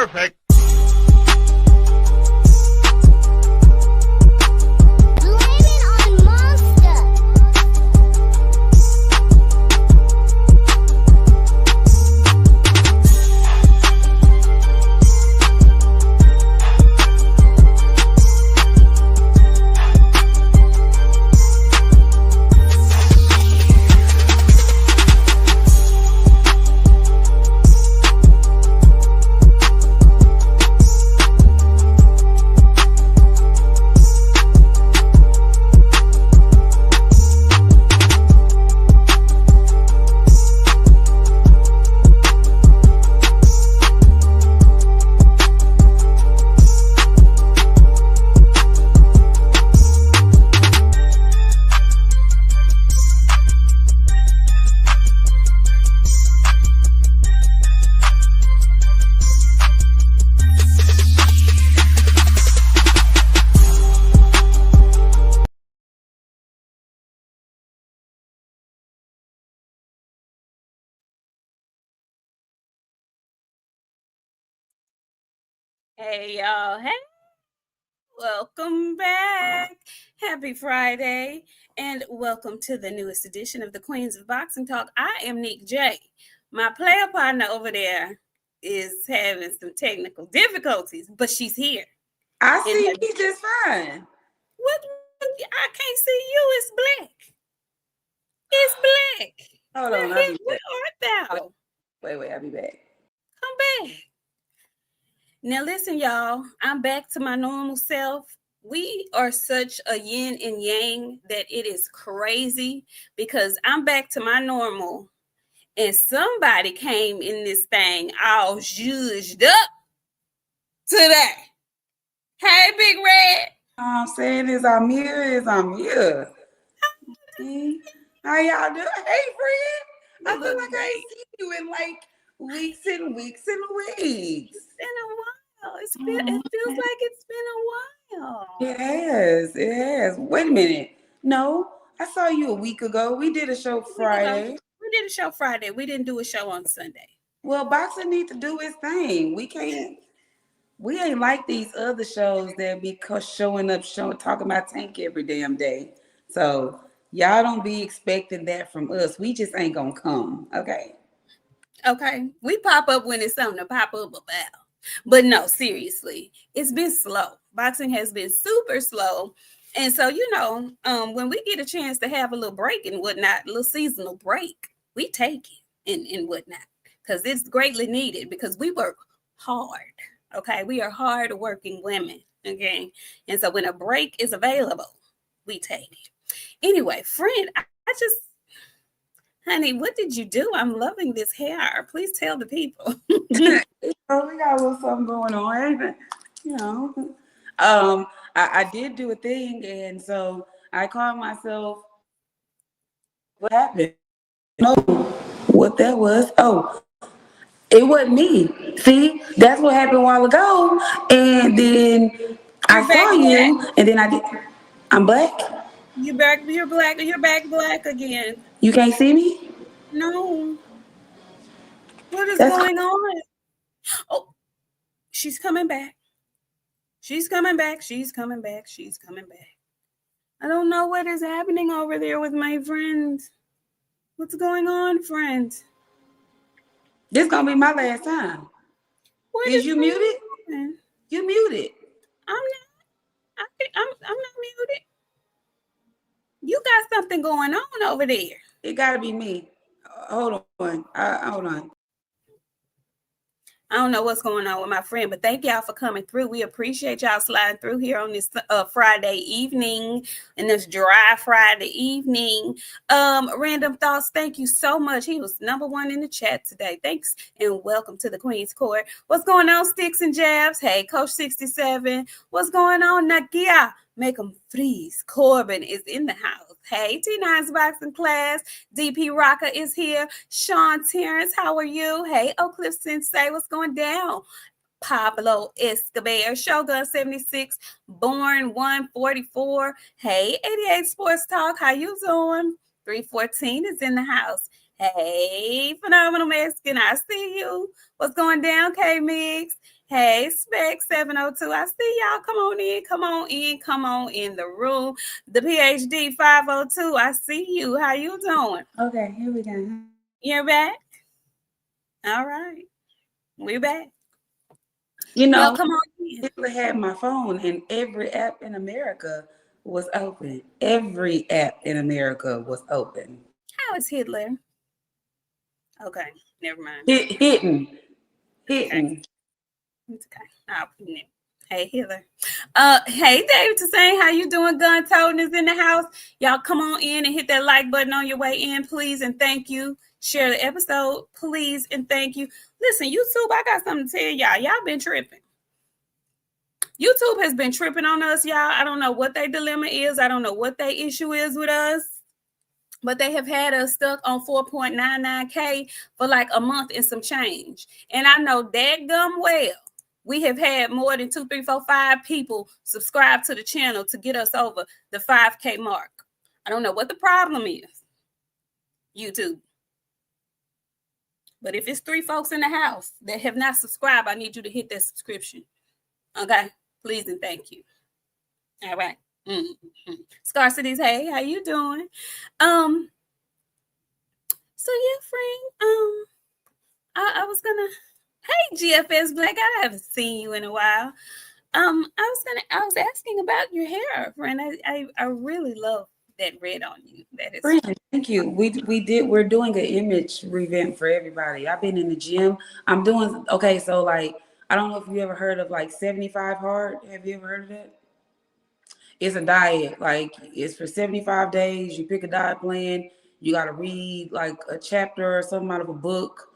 Perfect. Hey, y'all. Hey, welcome back. Happy Friday, and welcome to the newest edition of the Queens of Boxing Talk. I am Nik-J. My player partner over there is having some technical difficulties, but she's here. I see you just fine. What? I can't see you. It's black. It's black. Hold on. I'll be back. Where art thou? Wait. I'll be back. Come back. Now, listen, y'all, I'm back to my normal self. We are such a yin and yang that it is crazy because I'm back to my normal and somebody came in this thing all zhuzhed up today. Hey, Big Red. All I'm saying is I'm here. How y'all doing? Hey, friend. I feel like I ain't seen you in like weeks and weeks and weeks. It's been a while. It feels like it's been a while. It has. Wait a minute. No, I saw you a week ago. We did a show Friday. We did a show Friday. We didn't do a show on Sunday. Well, boxing needs to do its thing. We ain't like these other shows that be showing up, talking about Tank every damn day. So y'all don't be expecting that from us. We just ain't gonna come. Okay. We pop up when it's something to pop up about. But no, seriously, it's been slow. Boxing has been super slow. And so, when we get a chance to have a little break and whatnot, a little seasonal break, we take it and whatnot because it's greatly needed because we work hard. Okay. We are hard working women. Okay. And so when a break is available, we take it. Anyway, friend, honey, what did you do? I'm loving this hair. Please tell the people. We got a little something going on. I did do a thing, and so I called myself. What happened? No, what that was? Oh, it wasn't me. See, that's what happened a while ago, and then I saw you, and then I did. I'm black. You're back. You're black. You're back black again. You can't see me? No. What is going on? Oh, she's coming back. She's coming back. I don't know what is happening over there with my friends. What's going on, friends? This is gonna be my last time. Is you muted? You muted. I'm not muted. You got something going on over there. It gotta be me. Hold on. Hold on. I don't know what's going on with my friend, but thank y'all for coming through. We appreciate y'all sliding through here on this Friday evening and this dry Friday evening. Random Thoughts, thank you so much. He was #1 in the chat today. Thanks and welcome to the Queen's Court. What's going on, Sticks and Jabs? Hey, Coach 67. What's going on, Nakia? Make them freeze. Corbin is in the house. Hey, T9's boxing class. DP Rocka is here. Sean Terrence, how are you? Hey, Oak Cliff Sensei, what's going down? Pablo Escobar, Shogun 76, Born 144. Hey, 88 Sports Talk, how you doing? 314 is in the house. Hey, Phenomenal Mexican, I see you. What's going down, K-Mix? Hey, Spec 702. I see y'all. Come on in. Come on in. Come on in the room. The PhD 502. I see you. How you doing? Okay, here we go. You're back? All right. We're back. You know, Come on in. Hitler had my phone, and every app in America was open. Every app in America was open. How is Hitler? Okay, never mind. Hitting. Okay. It's okay. I'll put it in. Hey, Hitler. Hey, Dave to say, how you doing? Gun Toting is in the house. Y'all come on in and hit that like button on your way in, please, and thank you. Share the episode, please, and thank you. Listen, YouTube, I got something to tell y'all. Y'all been tripping. YouTube has been tripping on us, y'all. I don't know what their dilemma is. I don't know what their issue is with us. But they have had us stuck on 4.99K for like a month and some change. And I know that gum well. We have had more than 2, 3, 4, 5 people subscribe to the channel to get us over the 5K mark. I don't know what the problem is, YouTube. But if it's 3 folks in the house that have not subscribed, I need you to hit that subscription. Okay? Please and thank you. All right. Mm-hmm. Scarcities, hey, how you doing? So yeah, friend. I was gonna. Hey, GFS Black, I haven't seen you in a while. I was asking about your hair, friend. I really love that red on you. That is. Friend, thank you. We're doing an image revamp for everybody. I've been in the gym. I'm doing okay. So like, I don't know if you ever heard of like 75 hard. Have you ever heard of that? It's a diet. Like it's for 75 days. You pick a diet plan. You got to read like a chapter or something out of a book.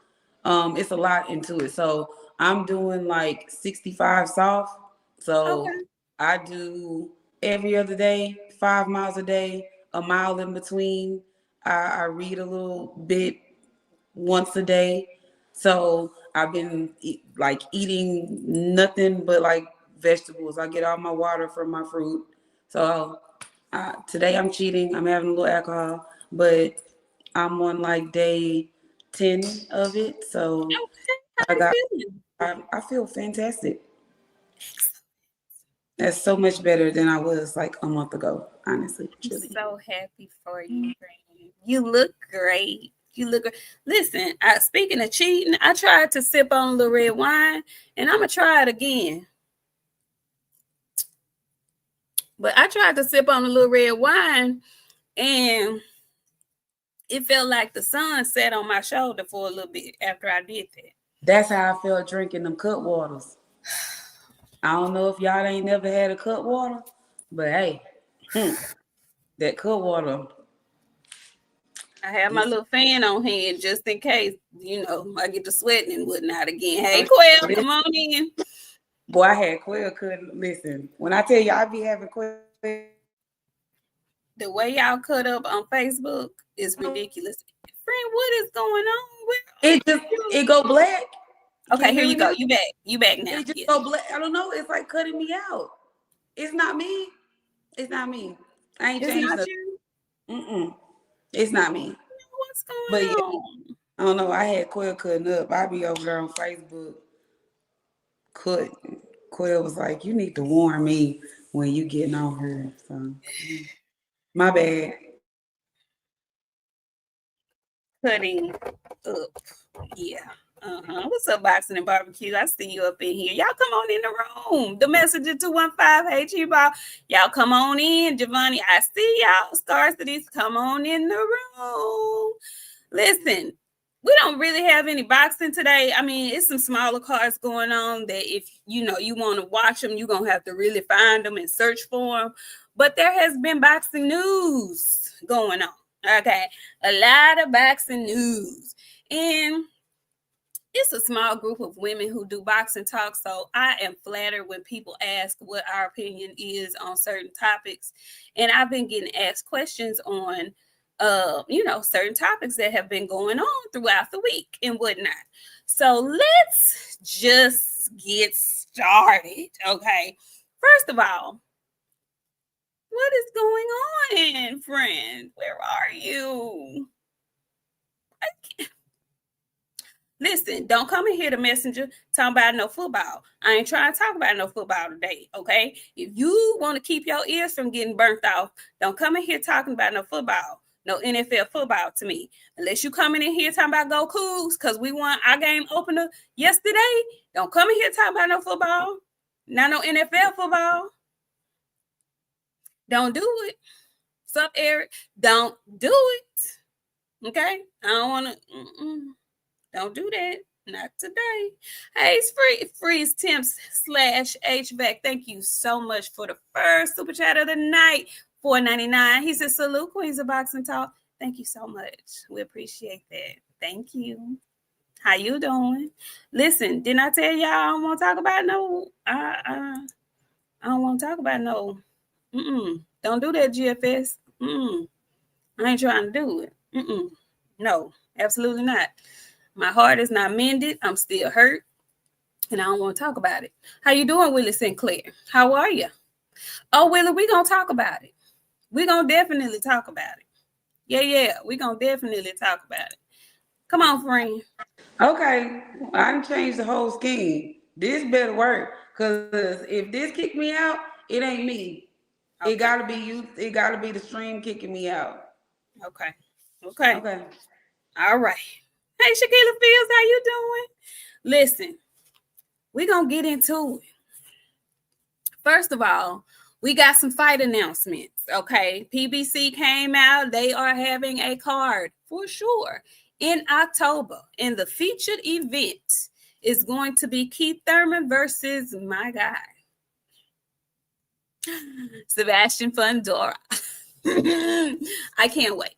It's a lot into it. So I'm doing like 65 soft. So Okay. I do every other day, 5 miles a day, a mile in between. I read a little bit once a day. So I've been like eating nothing but like vegetables. I get all my water from my fruit. So today I'm cheating. I'm having a little alcohol, but I'm on like day 10 of it. So Okay. How I you got feeling? I feel fantastic. That's so much better than I was like a month ago, honestly. I'm Truly. so happy for you, friend. You look great. You look great. Listen, speaking of cheating, I tried to sip on a little red wine, and I'm gonna try it again. But I tried to sip on a little red wine, and it felt like the sun set on my shoulder for a little bit after I did that. That's how I felt drinking them cut waters. I don't know if y'all ain't never had a cut water, but hey, that cut water. I have my little fan on hand just in case, I get to sweating and whatnot again. Hey, Quell, come on in. Boy, I had Quell couldn't listen. When I tell you I be having Quell. The way y'all cut up on Facebook is ridiculous. Friend, what is going on? It go black. Okay, here you go. You back. You back now. It just go black. I don't know. It's like cutting me out. It's not me. It's not me. I ain't It's changed not nothing. you? It's not me. What's But going yeah, on? I don't know. I had Quell cutting up. I be over there on Facebook cutting. Quell was like, "You need to warn me when you getting on her." So my bad. Cutting up. Yeah. What's up, Boxing and Barbecue? I see you up in here. Y'all come on in the room. The messenger 215. Hey, G-Ball. Y'all come on in. Giovanni, I see y'all. Scarcities, come on in the room. Listen, we don't really have any boxing today. I mean, it's some smaller cards going on that if you want to watch them, you're going to have to really find them and search for them. But there has been boxing news going on. Okay. A lot of boxing news. And it's a small group of women who do boxing talk. So I am flattered when people ask what our opinion is on certain topics. And I've been getting asked questions on certain topics that have been going on throughout the week and whatnot. So let's just get started. Okay. First of all, what is going on, friend? Where are you? Listen, don't come in here to messenger talking about no football. I ain't trying to talk about no football today, okay? If you want to keep your ears from getting burnt off, don't come in here talking about no football, no NFL football to me. Unless you coming in here talking about go Cougs, because we won our game opener yesterday. Don't come in here talking about no football. Not no NFL football. Don't do it. What's up, Eric? Don't do it. Okay? I don't want to. Don't do that. Not today. Hey, it's Freeze Temps /HVAC. Thank you so much for the first super chat of the night. $4.99. He says, salute, Queens of Boxing Talk. Thank you so much. We appreciate that. Thank you. How you doing? Listen, didn't I tell y'all I don't want to talk about no? I don't want to talk about no. Don't do that, GFS. I ain't trying to do it. No, absolutely not. My heart is not mended. I'm still hurt, and I don't want to talk about it. How you doing, Willie Sinclair? How are you? Oh, Willie, we're going to talk about it. We're going to definitely talk about it. Yeah, we're going to definitely talk about it. Come on, friend. Okay, I done changed the whole scheme. This better work, because if this kick me out, it ain't me. Okay. It gotta be you. It gotta be the stream kicking me out. Okay. All right. Hey, Shakila Fields, how you doing? Listen, we're going to get into it. First of all, we got some fight announcements, okay? PBC came out. They are having a card for sure in October. And the featured event is going to be Keith Thurman versus my guy, Sebastian Fundora. I can't wait.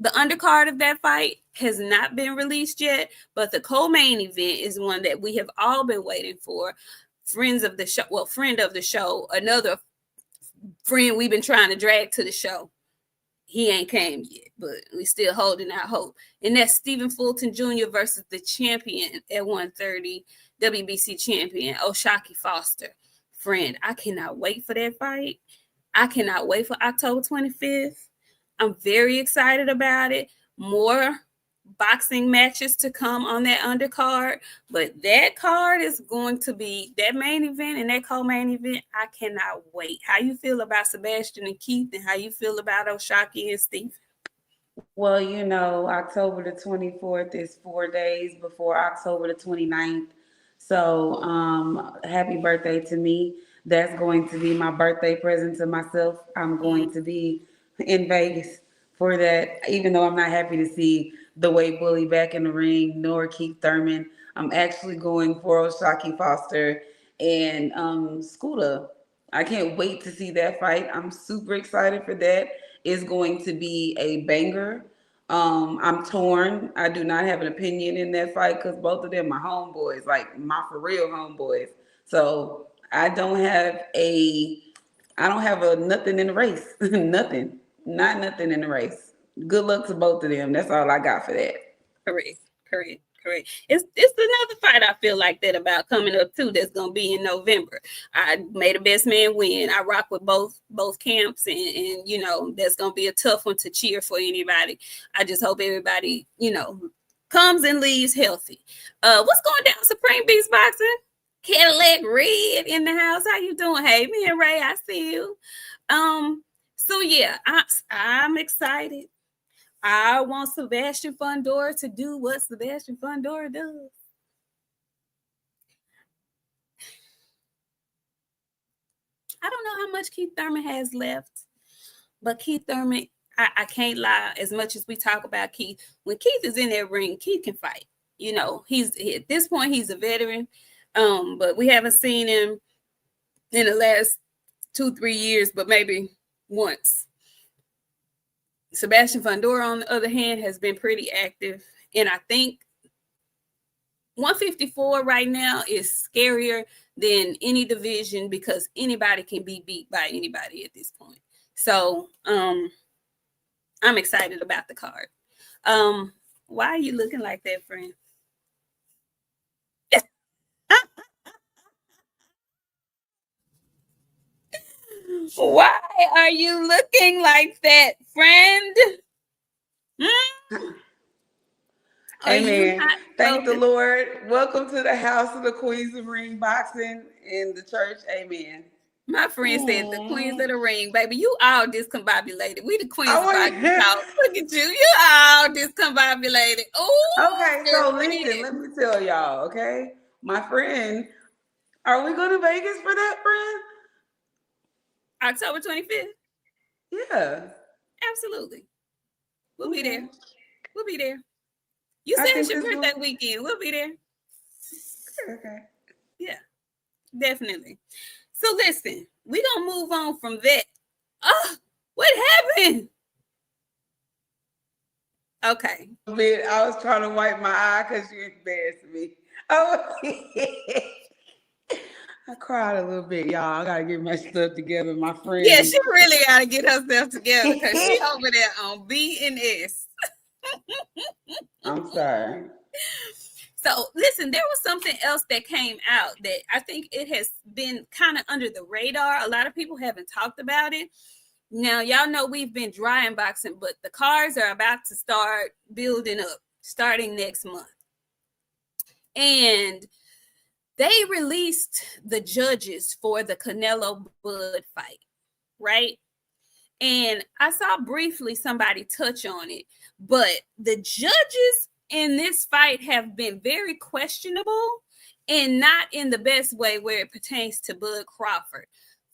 The undercard of that fight has not been released yet, but the co-main event is one that we have all been waiting for. Friend of the show, another friend we've been trying to drag to the show. He ain't came yet, but we still holding out hope. And that's Stephen Fulton Jr. versus the champion at 130, WBC champion, O'Shaquie Foster. Friend, I cannot wait for that fight. I cannot wait for October 25th. I'm very excited about it. More boxing matches to come on that undercard, but that card is going to be that main event and that co-main event. I cannot wait. How you feel about Sebastian and Keith, and how you feel about O'Shaquie and Stephen? Well, October the 24th is 4 days before October the 29th. So, happy birthday to me. That's going to be my birthday present to myself. I'm going to be in Vegas for that, even though I'm not happy to see the Way Bully back in the ring, nor Keith Thurman. I'm actually going for O'Shaquie Foster and Scooter. I can't wait to see that fight. I'm super excited for that. It's going to be a banger. I'm torn. I do not have an opinion in that fight because both of them are homeboys, like my for real homeboys. So I don't have a nothing in the race. Nothing. Not nothing in the race. Good luck to both of them. That's all I got for that. Correct. It's another fight I feel like that about coming up too. That's gonna be in November. I made a best man win. I rock with both camps, and that's gonna be a tough one to cheer for anybody. I just hope everybody comes and leaves healthy. What's going down, Supreme Beast Boxing? Cadillac Red in the house. How you doing? Hey, me and Ray, I see you. So yeah, I'm excited. I want Sebastian Fundora to do what Sebastian Fundora does. I don't know how much Keith Thurman has left, but Keith Thurman, I can't lie. As much as we talk about Keith, when Keith is in that ring, Keith can fight. He's at this point, he's a veteran, but we haven't seen him in the last 2-3 years, but maybe once. Sebastian Fundora, on the other hand, has been pretty active. And I think 154 right now is scarier than any division because anybody can be beat by anybody at this point. So I'm excited about the card. Why are you looking like that, friend? Why are you looking like that, friend? Are you Amen. not Thank the focused? Lord. Welcome to the house of the Queens of Ring Boxing in the church. Amen. My friend said the queens of the ring, baby. You all discombobulated. We the queens I of boxing want talk. Look at you. You all discombobulated. Oh, Okay, so listen, let me tell y'all, okay? My friend, are we going to Vegas for that, friend? October 25th. Yeah. Absolutely. We'll be Okay. there. We'll be there. You I said it's think your this birthday will. weekend. We'll be there. Okay. Yeah, definitely. So listen, we gonna move on from that. Oh, what happened? Okay. I was trying to wipe my eye because you embarrassed me. Oh, I cried a little bit, y'all. I gotta get my stuff together. My Yeah, friend. she really gotta get herself together because she over there on B and S. I'm sorry. So listen, there was something else that came out that I think it has been kind of under the radar. A lot of people haven't talked about it. Now, y'all know we've been dry unboxing, but the cards are about to start building up starting next month. And they released the judges for the Canelo Bud fight, right? And I saw briefly somebody touch on it, but the judges in this fight have been very questionable and not in the best way where it pertains to Bud Crawford.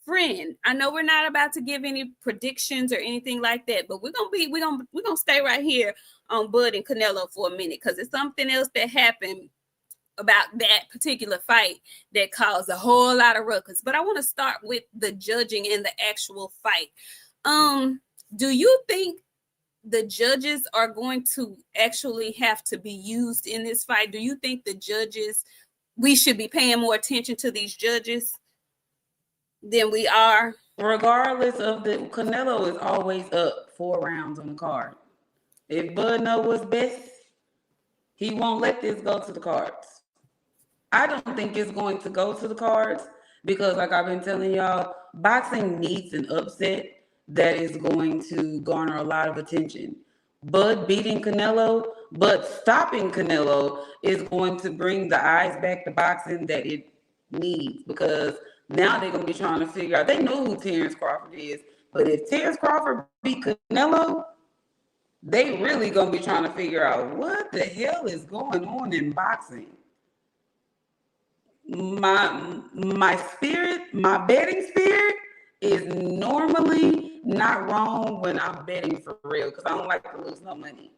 Friend, I know we're not about to give any predictions or anything like that, but we're gonna stay right here on Bud and Canelo for a minute because it's something else that happened about that particular fight that caused a whole lot of ruckus. But I want to start with the judging and the actual fight. Do you think the judges are going to actually have to be used in this fight? Do you think the judges, we should be paying more attention to these judges than we are? Regardless of the Canelo is always up 4 rounds on the card. If Bud knows what's best, he won't let this go to the cards. I don't think it's going to go to the cards because, like I've been telling y'all, boxing needs an upset that is going to garner a lot of attention. Bud beating Canelo, but stopping Canelo is going to bring the eyes back to boxing that it needs because now they're going to be trying to figure out. They know who Terrence Crawford is, but if Terrence Crawford beat Canelo, they really going to be trying to figure out what the hell is going on in boxing. My spirit, my betting spirit is normally not wrong when I'm betting for real because I don't like to lose no money.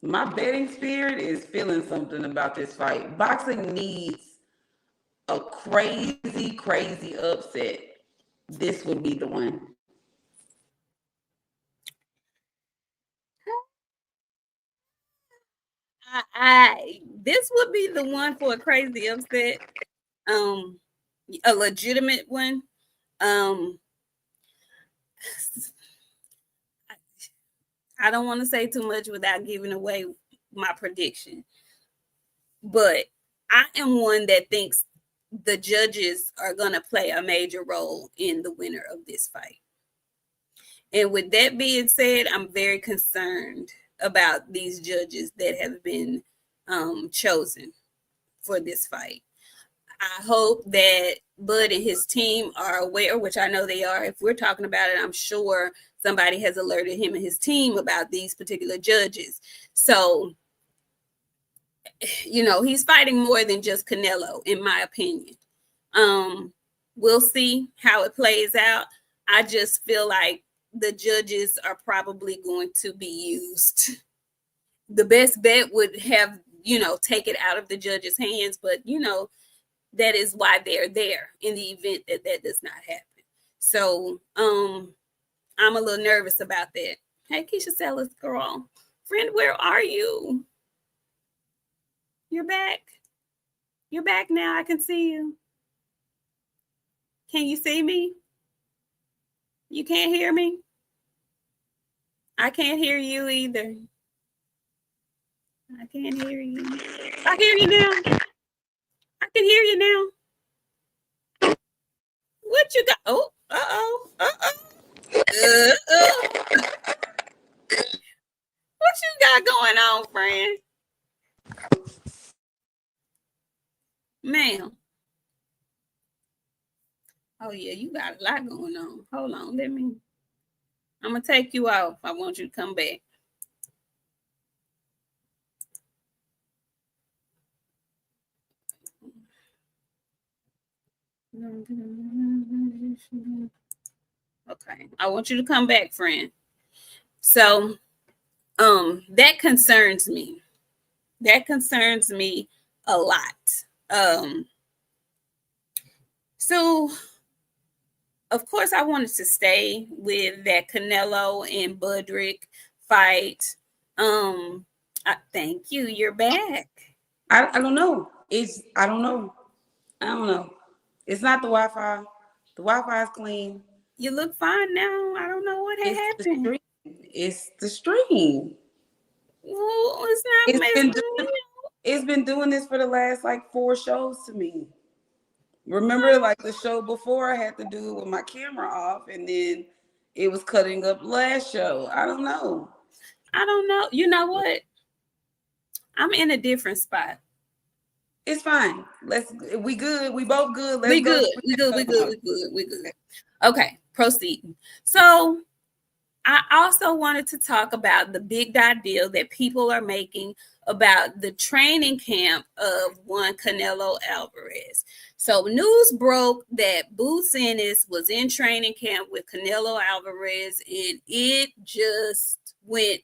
My betting spirit is feeling something about this fight. Boxing needs a crazy, crazy upset. This would be the one. This would be the one for a crazy upset, a legitimate one. I don't want to say too much without giving away my prediction, but I am one that thinks the judges are going to play a major role in the winner of this fight. And with that being said, I'm very concerned about these judges that have been chosen for this fight. I hope that Bud and his team are aware, which I know they are. If we're talking about it, I'm sure somebody has alerted him and his team about these particular judges. So, you know, he's fighting more than just Canelo, in my opinion. We'll see how it plays out. I just feel like the judges are probably going to be used. The best bet would have, you know, take it out of the judges' hands, but, you know, that is why they're there in the event that that does not happen. So I'm a little nervous about that. Hey, Keisha Sellers, girl. Friend, where are you? You're back. You're back now. I can see you. Can you see me? You can't hear me? I can't hear you either. I can't hear you. I hear you now. I can hear you now. What you got? Oh, uh-oh. Uh-oh. Uh-oh. What you got going on, friend? Ma'am. Oh yeah, you got a lot going on. Hold on, I'm gonna take you off. I want you to come back. Okay, I want you to come back, friend. So, that concerns me. That concerns me a lot. So of course I wanted to stay with that Canelo and Budrick fight. Thank you. You're back. I don't know. I don't know. I don't know. It's not the Wi-Fi. The Wi-Fi is clean. You look fine now. I don't know what had happened. It's the stream. Well, it's not messing me up. It's been doing this for the last like 4 shows to me. Remember, like the show before, I had to do it with my camera off, and then it was cutting up last show. I don't know. You know what? I'm in a different spot. It's fine. We good. We both good. We good. Okay, proceed. So I also wanted to talk about the big deal that people are making about the training camp of one Canelo Alvarez. So news broke that Boots Ennis was in training camp with Canelo Alvarez, and it just went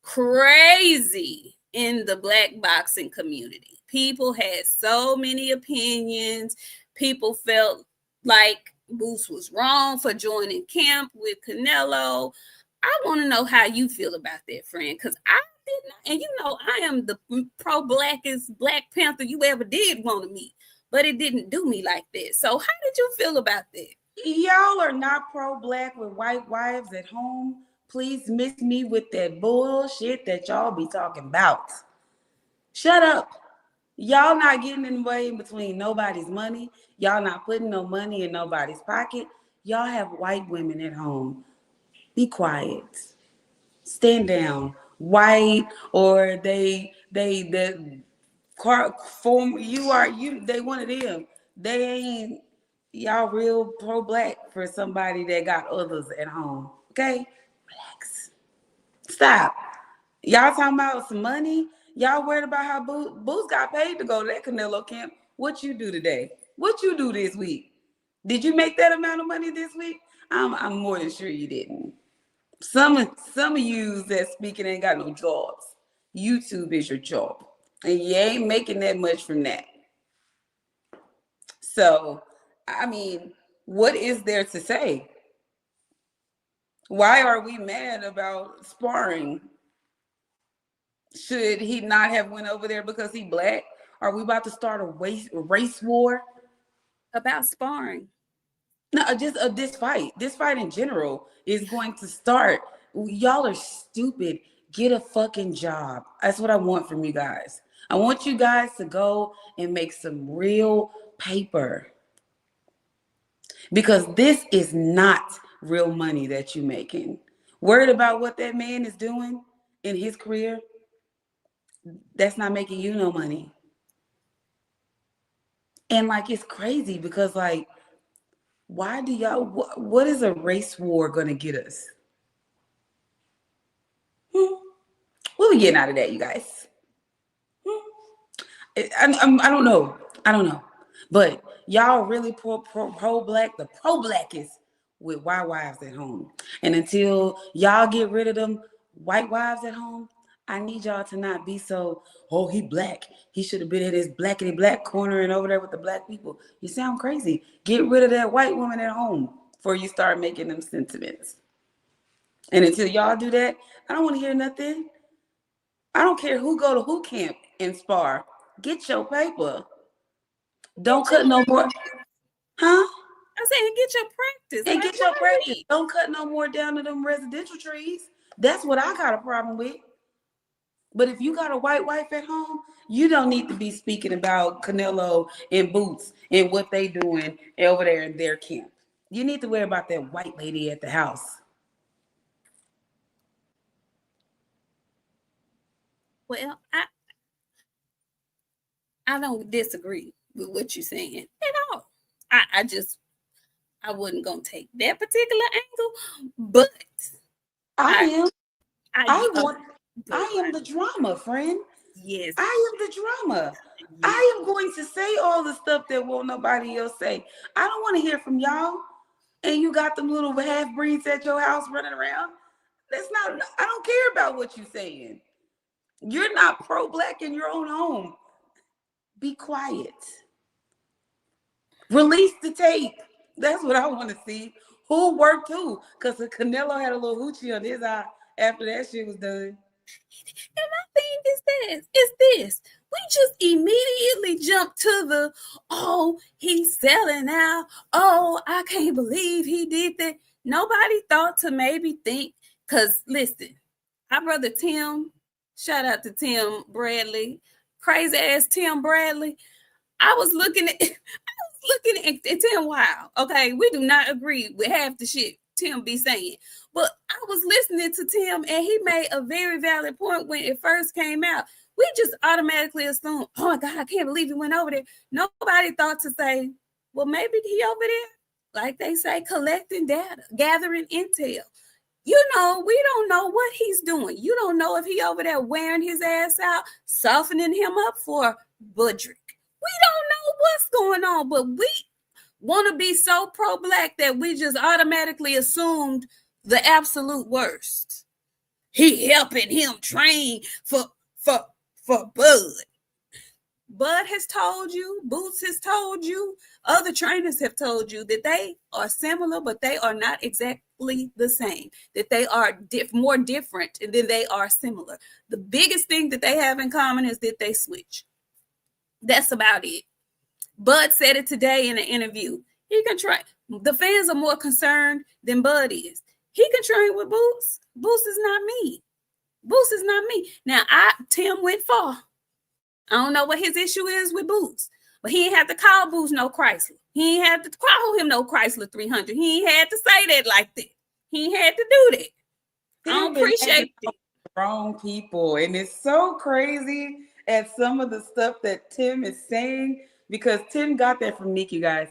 crazy in the black boxing community. People had so many opinions. People felt like Boots was wrong for joining camp with Canelo. I want to know how you feel about that, friend, because I did not, and you know, I am the pro-blackest Black Panther you ever did want to meet, but it didn't do me like that. So how did you feel about that? Y'all are not pro-black with white wives at home. Please miss me with that bullshit that y'all be talking about. Shut up. Y'all not getting in the way in between nobody's money. Y'all not putting no money in nobody's pocket. Y'all have white women at home. Be quiet. Stand down. White or they form they one of them. They ain't y'all real pro-black for somebody that got others at home. Okay? Relax. Stop. Y'all talking about some money? Y'all worried about how Boots got paid to go to that Canelo camp? What you do today? What you do this week? Did you make that amount of money this week? I'm more than sure you didn't. Some of you that speaking ain't got no jobs. YouTube is your job, and you ain't making that much from that. So, I mean, what is there to say? Why are we mad about sparring? Should he not have went over there because he black? Are we about to start a race war? About sparring? No, just this fight. This fight in general is going to start. Y'all are stupid. Get a fucking job. That's what I want from you guys. I want you guys to go and make some real paper. Because this is not real money that you're making. Worried about what that man is doing in his career, that's not making you no money. And like, it's crazy because like, why do y'all, what is a race war gonna get us? What are we getting out of that, you guys? I don't know. I don't know. But y'all really pro-black, the pro-blackest with white wives at home. And until y'all get rid of them white wives at home, I need y'all to not be so, oh, he black. He should have been in his blackity black corner and over there with the black people. You sound crazy. Get rid of that white woman at home before you start making them sentiments. And until y'all do that, I don't want to hear nothing. I don't care who go to who camp and spar. Get your paper. Don't cut no more. Huh? I said, get your practice. And get your practice. Don't cut no more down to them residential trees. That's what I got a problem with. But if you got a white wife at home, you don't need to be speaking about Canelo and Boots and what they doing over there in their camp. You need to worry about that white lady at the house. Well, I don't disagree with what you're saying at all. I wasn't gonna take that particular angle, but I uh, am the drama, friend. yes, I am the drama. yes. I am going to say all the stuff that won't nobody else say. I don't want to hear from y'all. And you got them little half breeds at your house running around. That's not, I don't care about what you're saying. You're not pro-black in your own home. Be quiet. Release the tape. That's what I want to see. Who worked who? Because Canelo had a little hoochie on his eye after that shit was done. And my thing is this. We just immediately jump to the, oh, he's selling out. Oh, I can't believe he did that. Nobody thought to maybe think, because listen, our brother Tim, shout out to Tim Bradley, crazy ass Tim Bradley. I was looking at Tim Wow. Okay, we do not agree with half the shit Tim be saying. But I was listening to Tim and he made a very valid point when it first came out. We just automatically assume, oh my God, I can't believe he went over there. Nobody thought to say, well, maybe he over there, like they say, collecting data, gathering intel. You know, we don't know what he's doing. You don't know if he over there wearing his ass out, softening him up for Budrick. We don't know what's going on, but we want to be so pro-black that we just automatically assumed the absolute worst. He helping him train for Bud. Bud has told you, Boots has told you, other trainers have told you that they are similar, but they are not exactly the same, that they are more different than they are similar. The biggest thing that they have in common is that they switch. That's about it. Bud said it today in an interview. He can train. The fans are more concerned than Bud is. He can train with Boots. Boots is not me. Boots is not me. Now, Tim went far. I don't know what his issue is with Boots, but he ain't have to call Boots no Chrysler. He ain't have to call him no Chrysler 300. He ain't had to say that like that. He ain't had to do that. I don't appreciate it. Wrong people. And it's so crazy at some of the stuff that Tim is saying because Tim got that from Nik, you guys.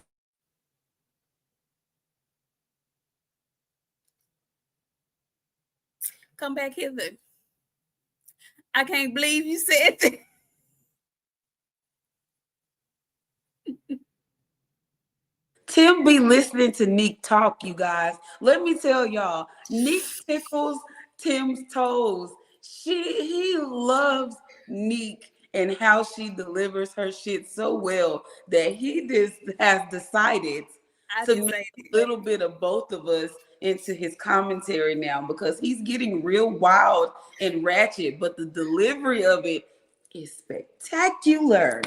Come back hither. I can't believe you said that. Tim be listening to Nik talk, you guys. Let me tell y'all, Nik tickles Tim's toes. He loves Nik and how she delivers her shit so well that he just has decided to make a little bit of both of us into his commentary now because he's getting real wild and ratchet, but the delivery of it is spectacular.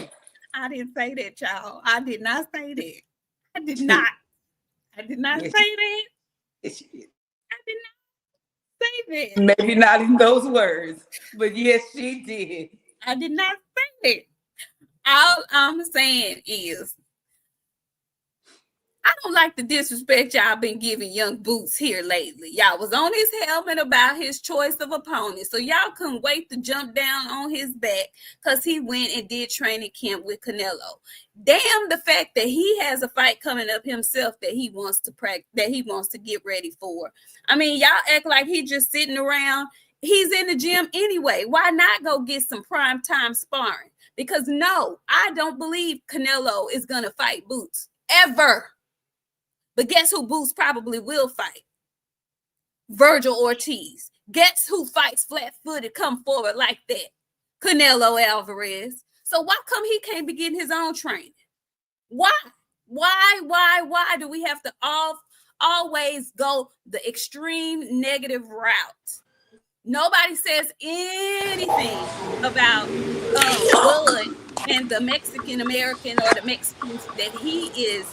I didn't say that, y'all. I did not say that. I did not. I did not say that. Yes, she did. I did not say that. Maybe not in those words, but yes, she did. I did not say that. All I'm saying is, I don't like the disrespect y'all been giving young Boots here lately. Y'all was on his helmet about his choice of opponent. So y'all couldn't wait to jump down on his back because he went and did training camp with Canelo. Damn the fact that he has a fight coming up himself that he wants to practice, that he wants to get ready for. I mean, y'all act like he's just sitting around. He's in the gym anyway. Why not go get some prime time sparring? Because no, I don't believe Canelo is going to fight Boots ever. But guess who Boots probably will fight? Virgil Ortiz. Guess who fights flat-footed, come forward like that? Canelo Alvarez. So why come he can't be getting his own training? Why? Why do we have to always go the extreme negative route? Nobody says anything about Bud and the Mexican American or the Mexicans that he is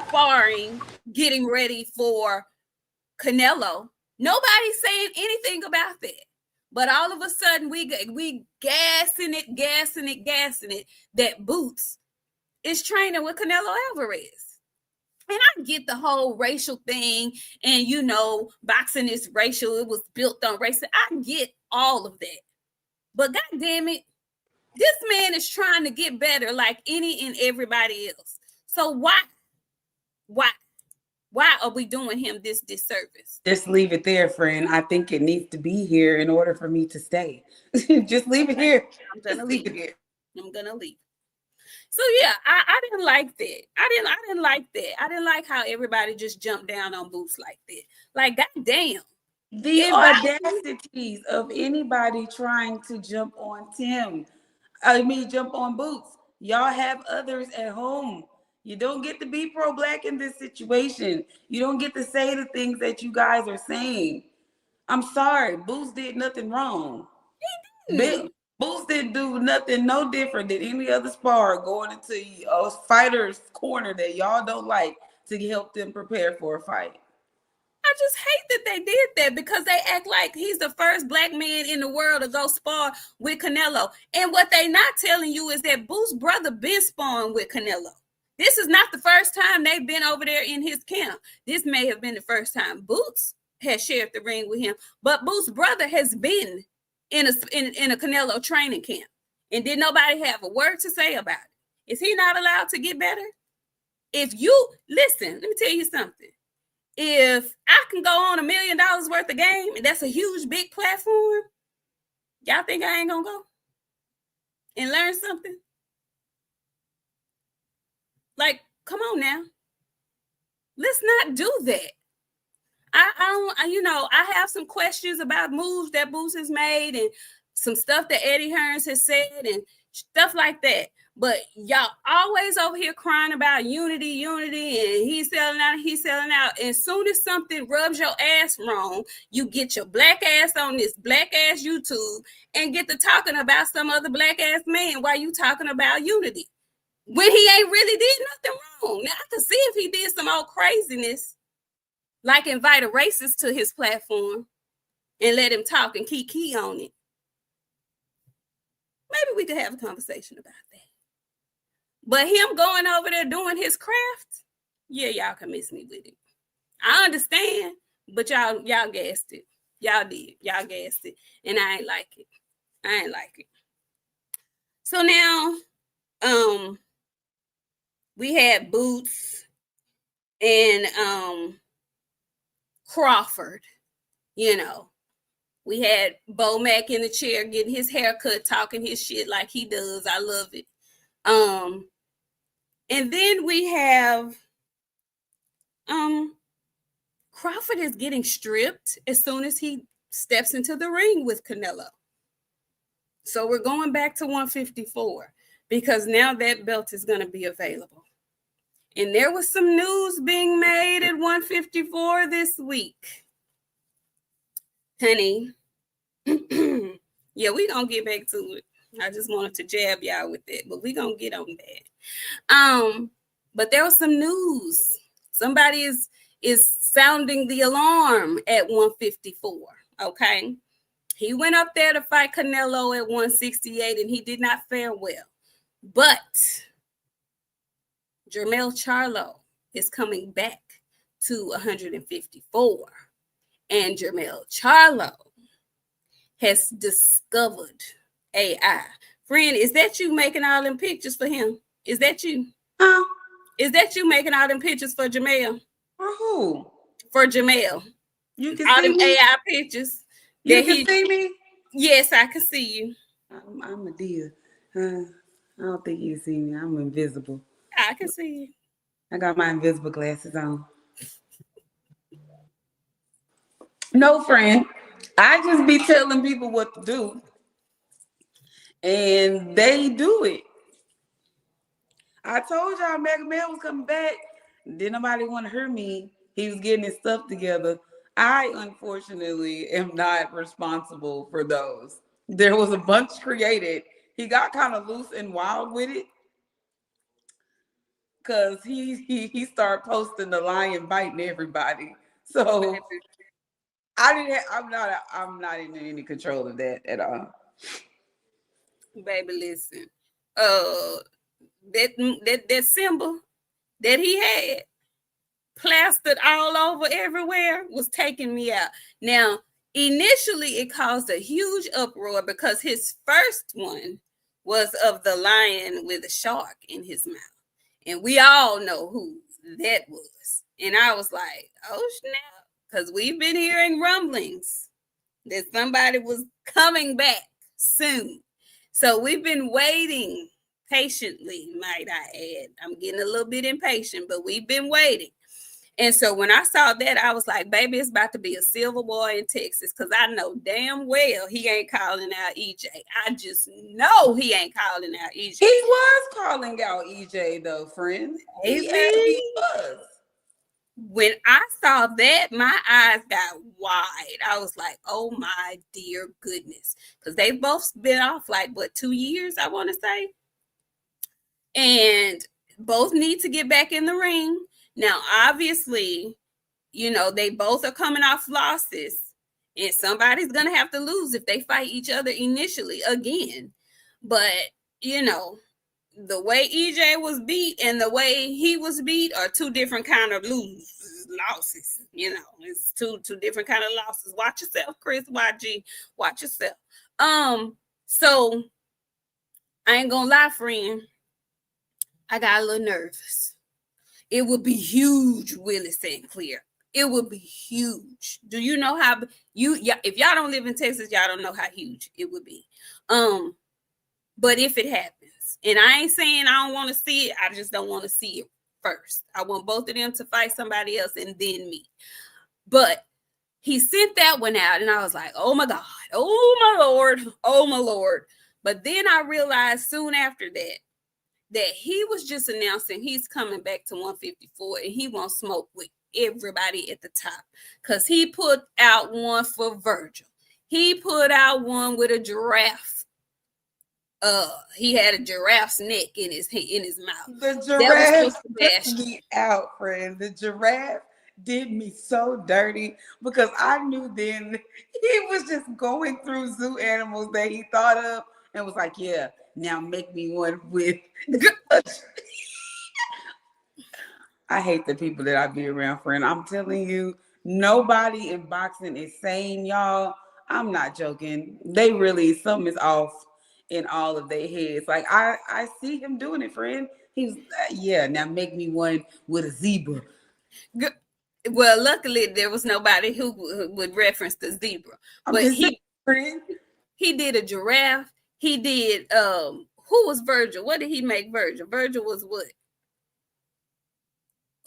sparring, getting ready for Canelo. Nobody's saying anything about that. But all of a sudden, we gassing it that Boots is training with Canelo Alvarez. And I get the whole racial thing, and you know, boxing is racial. It was built on race. I get all of that. But God damn it, this man is trying to get better like any and everybody else. So why are we doing him this disservice? Just leave it there, friend. I think it needs to be here in order for me to stay. Just leave it here. I'm gonna Just leave. Leave it here. I'm gonna leave. So yeah, I didn't like that. I didn't like that. I didn't like how everybody just jumped down on Boots like that. Like, goddamn. The audacities of anybody trying to jump on Tim. Jump on Boots. Y'all have others at home. You don't get to be pro-black in this situation. You don't get to say the things that you guys are saying. I'm sorry, Boots did nothing wrong. Boots didn't do nothing no different than any other spar going into a fighter's corner that y'all don't like to help them prepare for a fight. I just hate that they did that because they act like he's the first black man in the world to go spar with Canelo. And what they not telling you is that Boots' brother been sparring with Canelo. This is not the first time they've been over there in his camp. This may have been the first time Boots has shared the ring with him, but Boots' brother has been in a Canelo training camp. And did nobody have a word to say about it? Is he not allowed to get better? If you listen, let me tell you something. If I can go on $1 million worth of game, and that's a huge, big platform, y'all think I ain't gonna go and learn something? Like, come on now. Let's not do that. I have some questions about moves that Boots has made and some stuff that Eddie Hearns has said and stuff like that. But y'all always over here crying about unity, and he's selling out. And as soon as something rubs your ass wrong, you get your black ass on this black ass YouTube and get to talking about some other black ass man while you talking about unity. When he ain't really did nothing wrong. Now I can see if he did some old craziness, like invite a racist to his platform and let him talk and key on it. Maybe we could have a conversation about that. But him going over there doing his craft, yeah, y'all can miss me with it. I understand, but y'all gassed it. Y'all did. Y'all gassed it. And I ain't like it. So now, we had Boots and Crawford, We had Bo Mack in the chair getting his haircut, talking his shit like he does. I love it. And then we have Crawford is getting stripped as soon as he steps into the ring with Canelo. So we're going back to 154 because now that belt is going to be available. And there was some news being made at 154 this week. Honey, yeah, we're going to get back to it. I just wanted to jab y'all with that, but we're going to get on that. But there was some news. Somebody is sounding the alarm at 154, okay? He went up there to fight Canelo at 168, and he did not fare well. But Charlo is coming back to 154. And Charlo has discovered AI. Friend, is that you making all them pictures for him? Is that you? Huh? Is that you making all them pictures for Jamel? For who? For Jamel. You can all see them me? AI pictures. You can see me? Yes, I can see you. I'm a deer. I don't think you see me. I'm invisible. I can see you. I got my invisible glasses on. No, friend. I just be telling people what to do. And they do it. I told y'all Mega Man was coming back. Didn't nobody want to hear me. He was getting his stuff together. I, unfortunately, am not responsible for those. There was a bunch created. He got kind of loose and wild with it. Because he started posting the lion biting everybody. So I'm not in any control of that at all. Baby, listen. That symbol that he had plastered all over everywhere was taking me out. Now, initially it caused a huge uproar because his first one was of the lion with a shark in his mouth. And we all know who that was. And I was like, oh snap, because we've been hearing rumblings that somebody was coming back soon. So we've been waiting patiently, might I add. I'm getting a little bit impatient, but we've been waiting. And so when I saw that, I was like, baby, it's about to be a silver boy in Texas, because I know damn well he ain't calling out EJ. I just know he ain't calling out EJ. He was calling out EJ, though, friend. He was. When I saw that, my eyes got wide. I was like, oh my dear goodness. Because they've both been off like, what, 2 years, I want to say? And both need to get back in the ring. Now, obviously, you know, they both are coming off losses, and somebody's going to have to lose if they fight each other initially again. But, you know, the way EJ was beat and the way he was beat are two different kind of losses. You know, it's two different kind of losses. Watch yourself, Chris YG. Watch yourself. So I ain't gonna lie, friend. I got a little nervous. It would be huge, Willie St. Clair. It would be huge. Do you know how if y'all don't live in Texas, y'all don't know how huge it would be. But if it happens, and I ain't saying I don't want to see it, I just don't want to see it first. I want both of them to fight somebody else and then me. But he sent that one out, and I was like, oh my God, oh my Lord, oh my Lord. But then I realized soon after that he was just announcing he's coming back to 154 and he won't smoke with everybody at the top, because he put out one for Virgil. He put out one with a giraffe. He had a giraffe's neck in his mouth. The giraffe took me out, friend. The giraffe did me so dirty, because I knew then he was just going through zoo animals that he thought of and was like, yeah, now make me one with. I hate the people that I be around, friend. I'm telling you, nobody in boxing is sane, y'all. I'm not joking. They really, something is off in all of their heads. Like, I see him doing it, friend. He's, yeah, now make me one with a zebra. Well, luckily there was nobody who would reference the zebra. But he did a giraffe. He did, who was Virgil? What did he make Virgil? Virgil was what?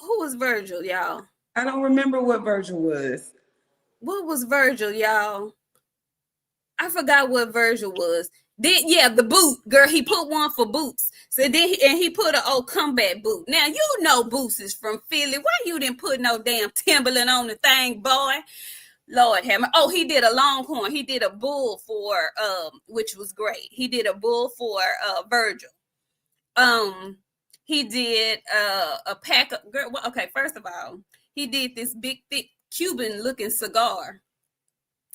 Who was Virgil, y'all? I don't remember what Virgil was. What was Virgil, y'all? I forgot what Virgil was. Then, yeah, the boot, girl. He put one for Boots. So then, he put an old combat boot. Now, you know Boots is from Philly. Why you didn't put no damn Timberland on the thing, boy? Lord have mercy. Oh, he did a Longhorn. He did a bull for, which was great. He did a bull for Virgil. He did a pack of, girl, well, okay, first of all, he did this big, thick Cuban looking cigar.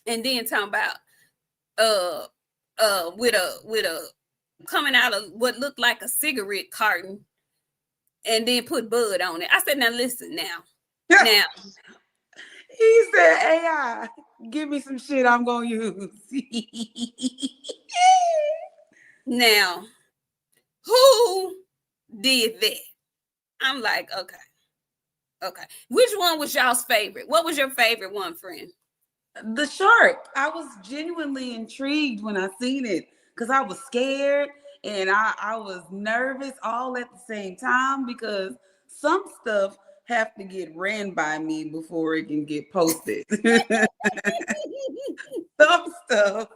And then talking about with a coming out of what looked like a cigarette carton, and then put bud on it. I said, now listen, now. He said, AI, give me some shit I'm gonna use. Now, who did that? I'm like, okay. Which one was y'all's favorite? What was your favorite one, friend? The shark. I was genuinely intrigued when I seen it, because I was scared and I was nervous all at the same time, because some stuff have to get ran by me before it can get posted. Some stuff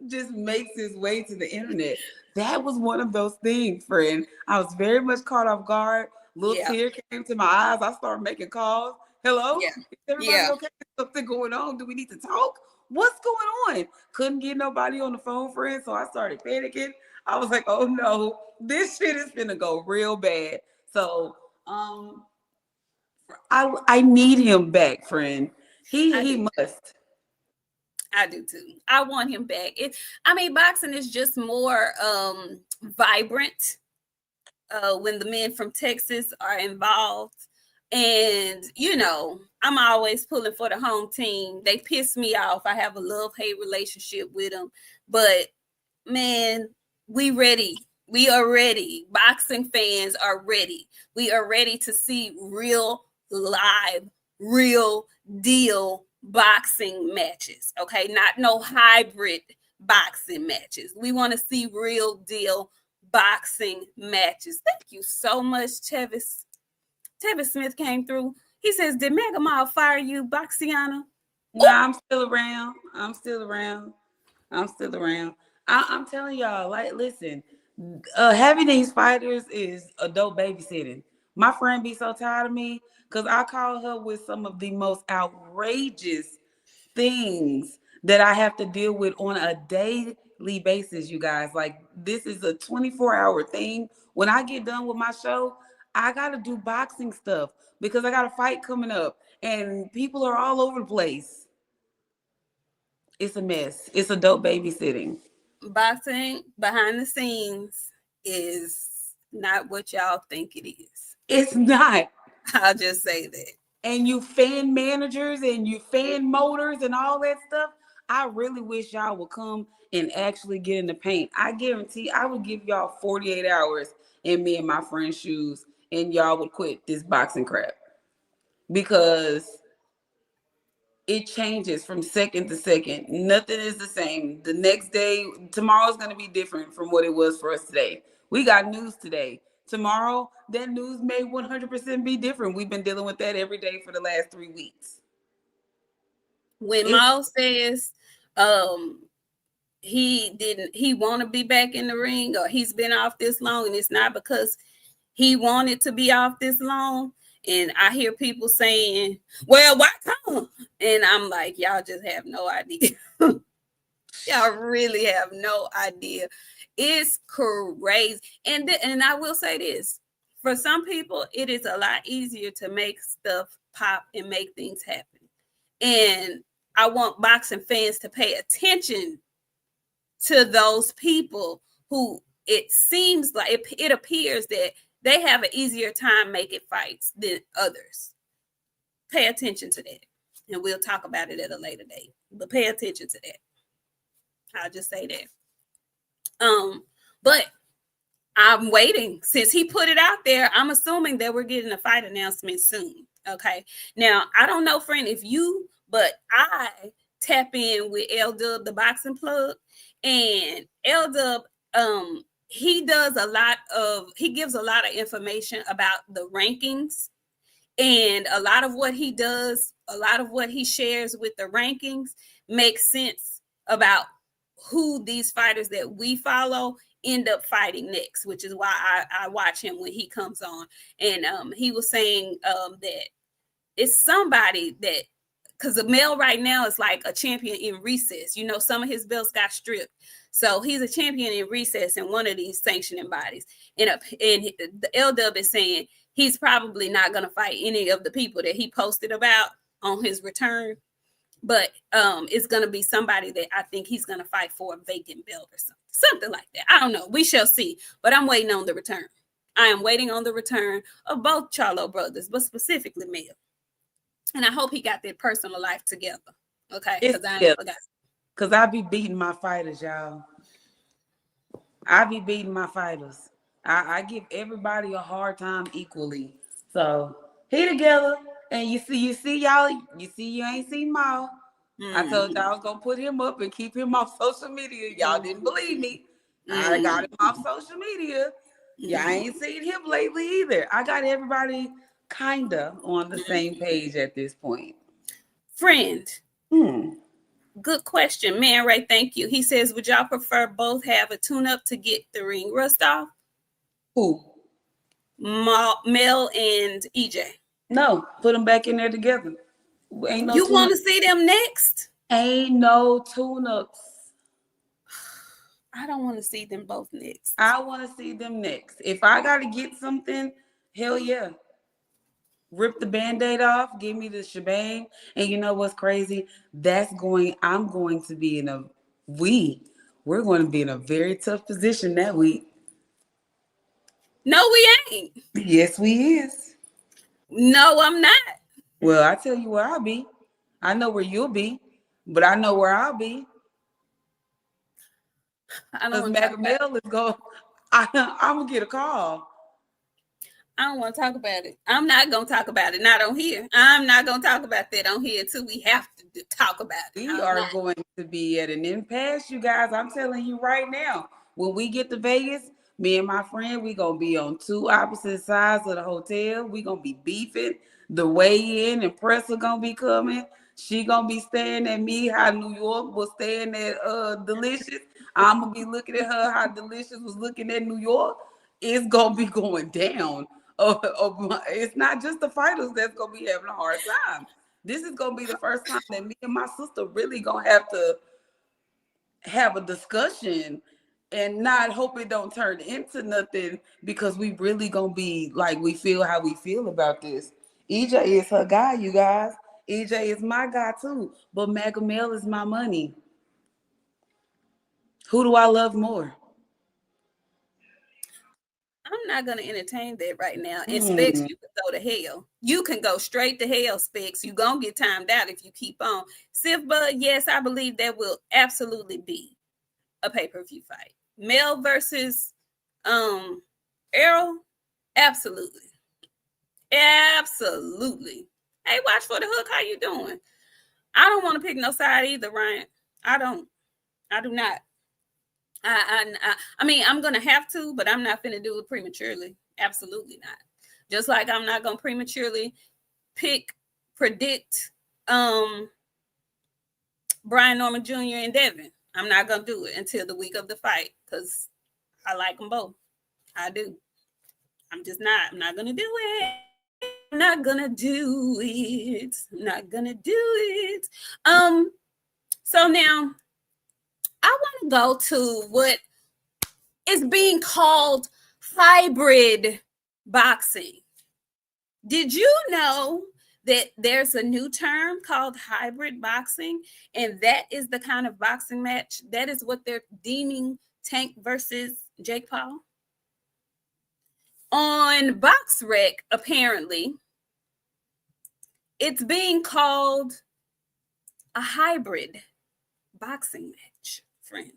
just makes its way to the internet. That was one of those things, friend. I was very much caught off guard. Little tear came to my eyes. I started making calls. Hello? Yeah. Is everybody okay? Something going on? Do we need to talk? What's going on? Couldn't get nobody on the phone, friend. So I started panicking. I was like, oh no, this shit is gonna go real bad. So I need him back, friend. He must. I do too. I want him back. Boxing is just more vibrant when the men from Texas are involved. And, you know, I'm always pulling for the home team. They piss me off. I have a love-hate relationship with them. But, man, we ready. We are ready. Boxing fans are ready. We are ready to see real, live, real deal boxing matches. Okay, not no hybrid boxing matches. We want to see real deal boxing matches. Thank you so much, Tevis. Tevis Smith came through. He says, "Did Mega Mall fire you, Boxiana?" Nah, I'm still around. I'm telling y'all, like, listen, having these fighters is adult babysitting. My friend be so tired of me because I call her with some of the most outrageous things that I have to deal with on a daily basis, you guys. Like, this is a 24-hour thing. When I get done with my show, I got to do boxing stuff because I got a fight coming up and people are all over the place. It's a mess. It's adult babysitting. Boxing behind the scenes is not what y'all think it is. It's not. I'll just say that. And you fan managers and you fan motors and all that stuff. I really wish y'all would come and actually get in the paint. I guarantee I would give y'all 48 hours in me and my friend's shoes, and y'all would quit this boxing crap because it changes from second to second. Nothing is the same. The next day, tomorrow's going to be different from what it was for us today. We got news today. Tomorrow, that news may 100% be different. We've been dealing with that every day for the last 3 weeks. When Maul says he want to be back in the ring, or he's been off this long, and it's not because he wanted to be off this long. And I hear people saying, "Well, why come?" And I'm like, y'all just have no idea. Y'all really have no idea. It's crazy. And I will say this. For some people, it is a lot easier to make stuff pop and make things happen. And I want boxing fans to pay attention to those people who it seems like it appears that they have an easier time making fights than others. Pay attention to that. And we'll talk about it at a later date. But pay attention to that. I'll just say that. But I'm waiting. Since he put it out there, I'm assuming that we're getting a fight announcement soon. Okay. Now, I don't know, friend, if you, but I tap in with L Dub, the boxing plug, and L Dub, he gives a lot of information about the rankings, and a lot of what he does, a lot of what he shares with the rankings makes sense about who these fighters that we follow end up fighting next, which is why I watch him when he comes on. And he was saying that it's somebody that, because the male right now is like a champion in recess. You know, some of his belts got stripped. So he's a champion in recess in one of these sanctioning bodies. And the LW is saying he's probably not going to fight any of the people that he posted about on his return. But it's going to be somebody that I think he's going to fight for a vacant belt or something like that. I don't know. We shall see. But I'm waiting on the return. I am waiting on the return of both Charlo brothers, but specifically Mel. And I hope he got their personal life together. Okay? Because I ain't forgot. Because I be beating my fighters, y'all. I be beating my fighters. I give everybody a hard time equally. So he together. And you see y'all, you ain't seen Maul. I told y'all I was gonna put him up and keep him off social media. Y'all didn't believe me. I got him off social media. Y'all ain't seen him lately either. I got everybody kinda on the same page at this point. Friend. Good question. Man Ray, thank you. He says, would y'all prefer both have a tune-up to get the ring rust off? Who? Mel and EJ. No, put them back in there together. Ain't no you want to see them next? Ain't no tune-ups. I don't want to see them both next. I want to see them next. If I got to get something, hell yeah. Rip the Band-Aid off, give me the shebang. And you know what's crazy? I'm going to be we're going to be in a very tough position that week. No, we ain't. Yes, we is. No, I'm not. Well, I tell you where I'll be. I know where you'll be, but I know where I'll be. I don't Because want to talk about it. Mel is going, I'm going to get a call. I don't want to talk about it. I'm not going to talk about it. Not on here. I'm not going to talk about that on here until we have to talk about it. We are going to be at an impasse, you guys. I'm telling you right now. When we get to Vegas, me and my friend, we going to be on two opposite sides of the hotel. We going to be beefing. The way in and press are going to be coming. She going to be staying at me how New York was staying at Delicious. I'm going to be looking at her how Delicious was looking at New York. It's going to be going down. It's not just the fighters that's going to be having a hard time. This is going to be the first time that me and my sister really going to have a discussion and not hope it don't turn into nothing, because we really going to be like, we feel how we feel about this. EJ is her guy, you guys. EJ is my guy too, but Magamel is my money. Who do I love more? I'm not going to entertain that right now. And Specs, you can go to hell. You can go straight to hell, Specs. You're going to get timed out if you keep on. Sif Bud, yes, I believe that will absolutely be a pay-per-view fight. Mel versus Errol, absolutely. Absolutely. Hey, watch for the hook. How you doing? I don't want to pick no side either, Ryan. I do not. I mean, I'm gonna have to, but I'm not gonna do it prematurely. Absolutely not. Just like I'm not gonna prematurely predict Brian Norman Jr. and Devin. I'm not gonna do it until the week of the fight because I like them both. I do. I'm not gonna do it. I'm not gonna do it. I'm not gonna do it. So now I want to go to what is being called hybrid boxing. Did you know that there's a new term called hybrid boxing? And that is the kind of boxing match, that is what they're deeming Tank versus Jake Paul. On BoxRec, apparently, it's being called a hybrid boxing match, friend.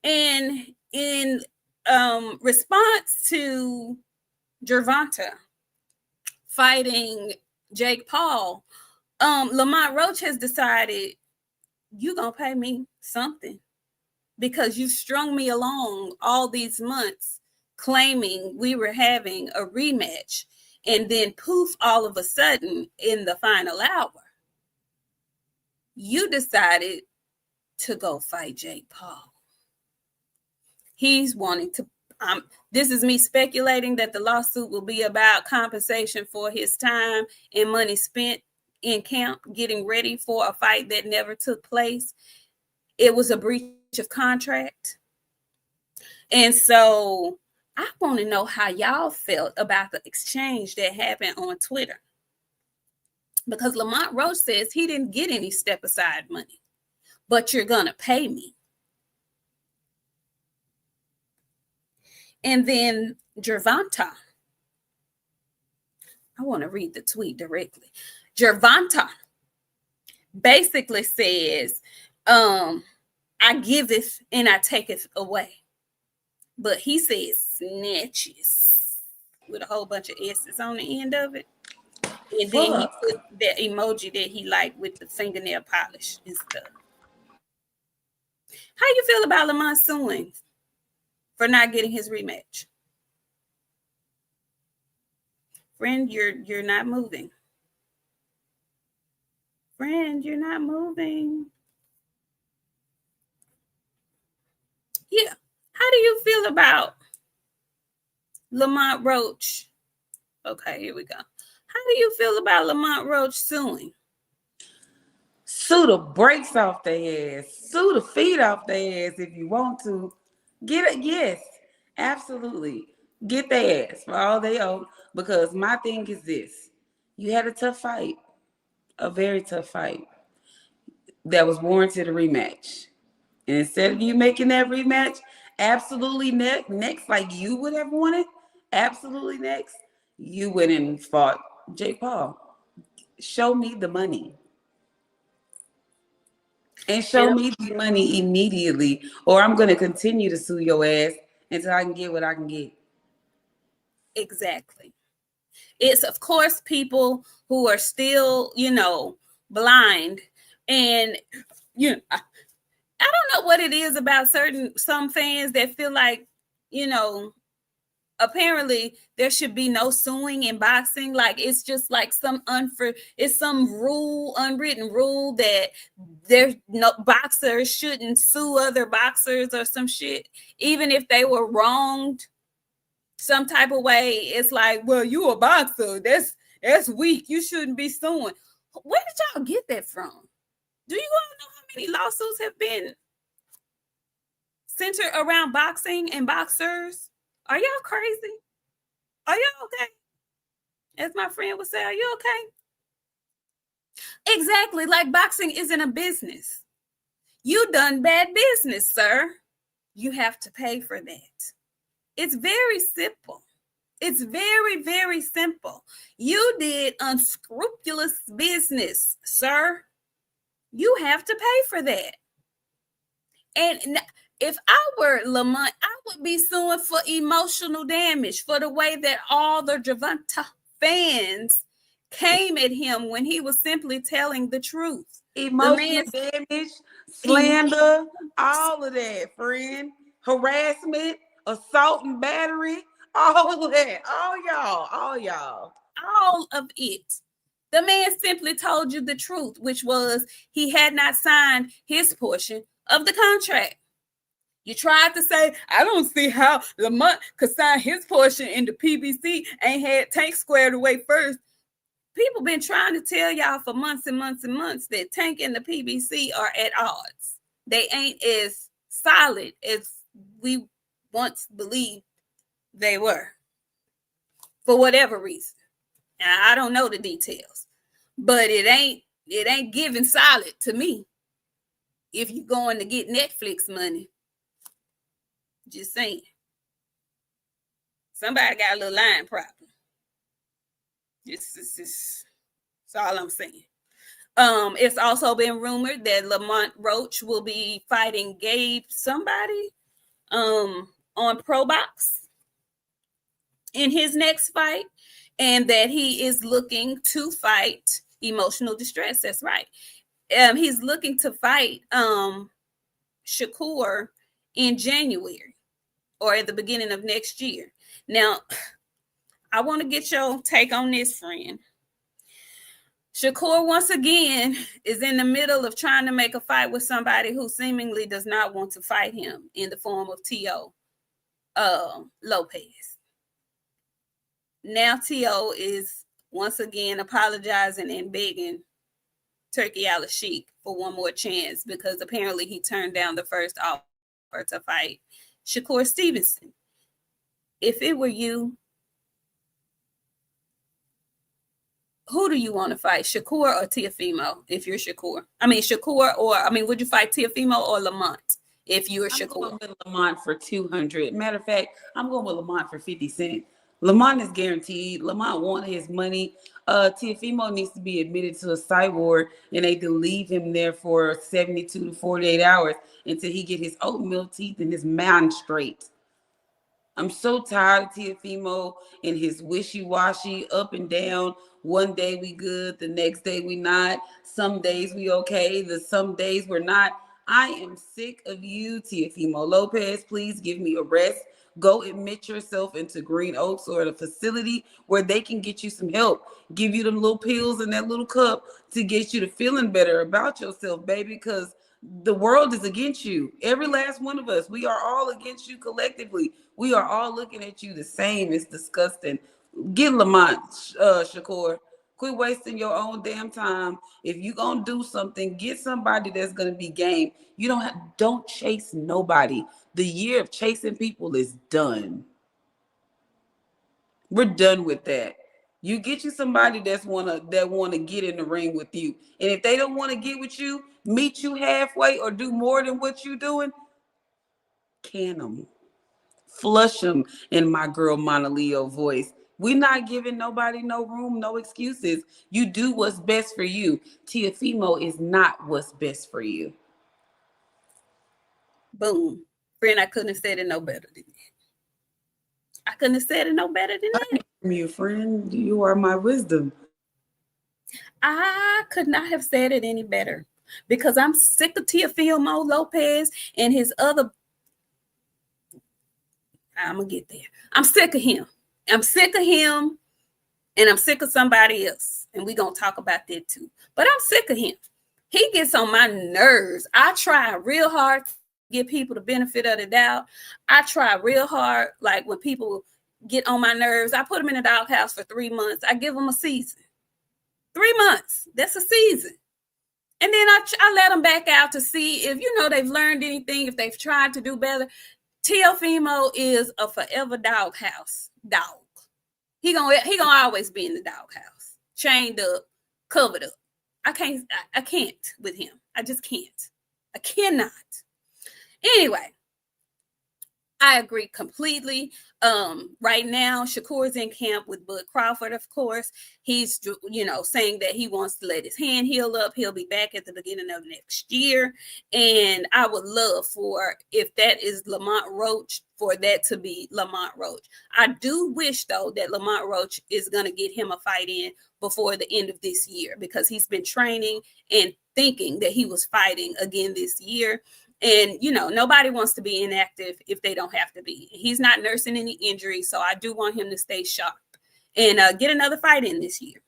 And in response to Gervonta fighting Jake Paul, Lamont Roach has decided, you're going to pay me something because you strung me along all these months claiming we were having a rematch. And then poof, all of a sudden in the final hour, you decided to go fight Jake Paul. He's wanting to, this is me speculating that the lawsuit will be about compensation for his time and money spent in camp getting ready for a fight that never took place. It was a breach of contract. And so I want to know how y'all felt about the exchange that happened on Twitter. Because Lamont Roach says he didn't get any step aside money, but you're going to pay me. And then Gervonta, I want to read the tweet directly. Gervonta basically says, I giveth and I taketh away. But he says snatches with a whole bunch of S's on the end of it. And then he put that emoji that he liked with the fingernail polish and stuff. How you feel about Lamont suing for not getting his rematch? Friend, you're not moving. Friend, you're not moving. Yeah. How do you feel about Lamont Roach? Okay, here we go. How do you feel about Lamont Roach suing? Sue the brakes off their ass. Sue the feet off their ass if you want to. Get it, yes, absolutely. Get their ass for all they owe. Because my thing is this. You had a tough fight. A very tough fight. That was warranted a rematch. And instead of you making that rematch, absolutely next, like you would have wanted, absolutely next, You went and fought Jake Paul. Show me the money. And show And me the money immediately, or I'm going to continue to sue your ass until I can get what I can get. exactly. It's, of course, people who are still, blind. And, I don't know what it is about some fans that feel like, apparently there should be no suing in boxing. Like, it's just like it's some unwritten rule that there's no boxers shouldn't sue other boxers or some shit, even if they were wronged some type of way. It's like, well, you a boxer, that's weak, you shouldn't be suing. Where did y'all get that from? Do you all know how many lawsuits have been centered around boxing and boxers? Are y'all crazy? Are y'all okay? As my friend would say, are you okay? Exactly. Like, boxing isn't a business. You done bad business, sir. You have to pay for that. It's very simple. It's very, very simple. You did unscrupulous business, sir. You have to pay for that. And if I were Lamont, I would be suing for emotional damage for the way that all the Gervonta fans came at him when he was simply telling the truth. Emotional damage, slander, all of that, friend. Harassment, assault and battery, all of that. All y'all. All of it. The man simply told you the truth, which was he had not signed his portion of the contract. You tried to say, I don't see how Lamont could sign his portion in the PBC, ain't had Tank squared away first. People been trying to tell y'all for months and months and months that Tank and the PBC are at odds. They ain't as solid as we once believed they were, for whatever reason. Now, I don't know the details, but it ain't giving solid to me. If you're going to get Netflix money, just saying. Somebody got a little line problem. That's all I'm saying. It's also been rumored that Lamont Roach will be fighting Gabe somebody on Pro Box in his next fight, and that he is looking to fight emotional distress. That's right. He's looking to fight Shakur in January or at the beginning of next year. Now, I want to get your take on this, friend. Shakur, once again, is in the middle of trying to make a fight with somebody who seemingly does not want to fight him, in the form of Teo Lopez. Now Teo is once again apologizing and begging Turkey Al-Sheikh for one more chance, because apparently he turned down the first offer to fight Shakur Stevenson. If it were you, who do you want to fight, Shakur or Teofimo? If you're Shakur, would you fight Teofimo or Lamont if you were Shakur? I'm going with Lamont for 200. Matter of fact, I'm going with Lamont for 50 cents. Lamont is guaranteed. Lamont wants his money. Teofimo needs to be admitted to a psych ward, and they can leave him there for 72 to 48 hours until he get his oatmeal teeth and his mind straight. I'm so tired of Teofimo and his wishy-washy, up and down. One day we good, the next day we not. Some days we okay, some days we're not. I am sick of you, Teofimo Lopez. Please give me a rest. Go admit yourself into Green Oaks or at a facility where they can get you some help. Give you them little pills in that little cup to get you to feeling better about yourself, baby, because the world is against you. Every last one of us. We are all against you collectively. We are all looking at you the same. It's disgusting. Get Lamont, Shakur. Quit wasting your own damn time. If you're going to do something, get somebody that's going to be game. Don't chase nobody. The year of chasing people is done. We're done with that. You get you somebody that wanna get in the ring with you. And if they don't want to get with you, meet you halfway or do more than what you're doing, can them. Flush them, in my girl Mona Leo voice. We're not giving nobody no room, no excuses. You do what's best for you. Teofimo is not what's best for you. Boom. Friend, I couldn't have said it no better than that. I couldn't have said it no better than that. From you, friend, you are my wisdom. I could not have said it any better because I'm sick of Teofimo Lopez and his other. I'm going to get there. I'm sick of him. I'm sick of him and I'm sick of somebody else. And we're going to talk about that too. But I'm sick of him. He gets on my nerves. I try real hard to give people the benefit of the doubt. I try real hard. Like when people get on my nerves, I put them in the doghouse for 3 months. I give them a season. 3 months. That's a season. And then I let them back out to see if, they've learned anything, if they've tried to do better. Teofimo is a forever doghouse dog. He gonna always be in the doghouse, chained up, covered up. I can't with him. I just can't. I cannot. Anyway, I agree completely. Right now, Shakur's in camp with Bud Crawford, of course. He's, saying that he wants to let his hand heal up. He'll be back at the beginning of next year. And I would love for, if that is Lamont Roach, for that to be Lamont Roach. I do wish, though, that Lamont Roach is going to get him a fight in before the end of this year because he's been training and thinking that he was fighting again this year. And, nobody wants to be inactive if they don't have to be. He's not nursing any injuries, so I do want him to stay sharp and get another fight in this year.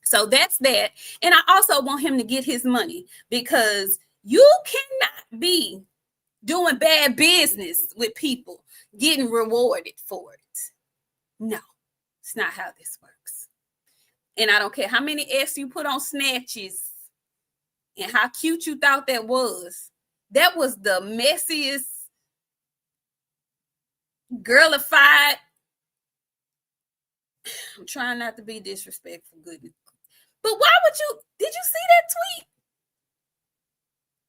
So that's that. And I also want him to get his money because you cannot be doing bad business with people getting rewarded for it. No, it's not how this works. And I don't care how many F's you put on snatches and how cute you thought that was. That was the messiest, girlified. I'm trying not to be disrespectful, goodness. But why would you? Did you see that tweet?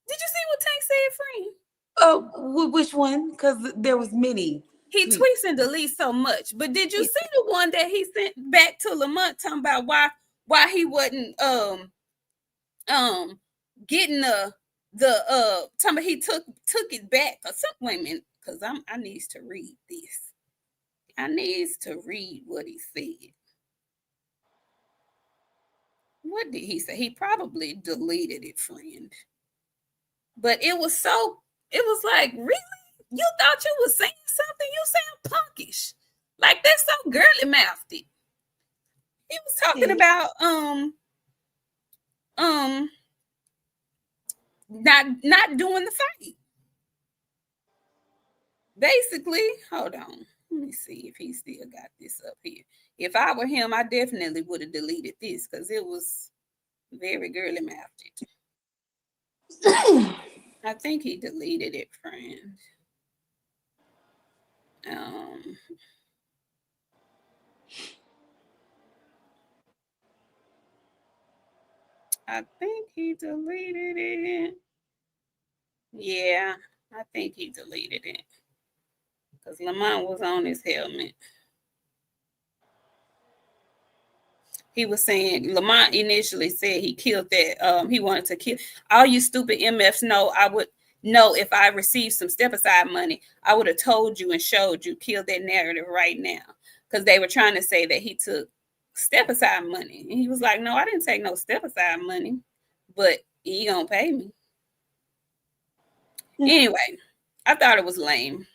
Did you see what Tank said, friend? Oh, which one? Because there was many. He tweets and deletes so much. But did you see the one that he sent back to Lamont talking about why he wasn't getting talking about he took it back or something? Wait a minute, because I needs to read this. I needs to read what he said. What did he say? He probably deleted it, friend. But it was like, really? You thought you was saying something? You sound punkish. Like that's so girly mouthed. He was talking about not doing the fight. Basically, hold on. Let me see if he still got this up here. If I were him, I definitely would have deleted this because it was very girly mouthed. I think he deleted it, friend. I think he deleted it. Yeah, I think he deleted it because Lamont was on his helmet. He was saying Lamont initially said he killed that. He wanted to kill all you stupid MFs. Know I would know if I received some step aside money, I would have told you and showed you. Kill that narrative right now because they were trying to say that he took step aside money, and he was like, "No, I didn't take no step aside money, but he gonna pay me." Anyway, I thought it was lame.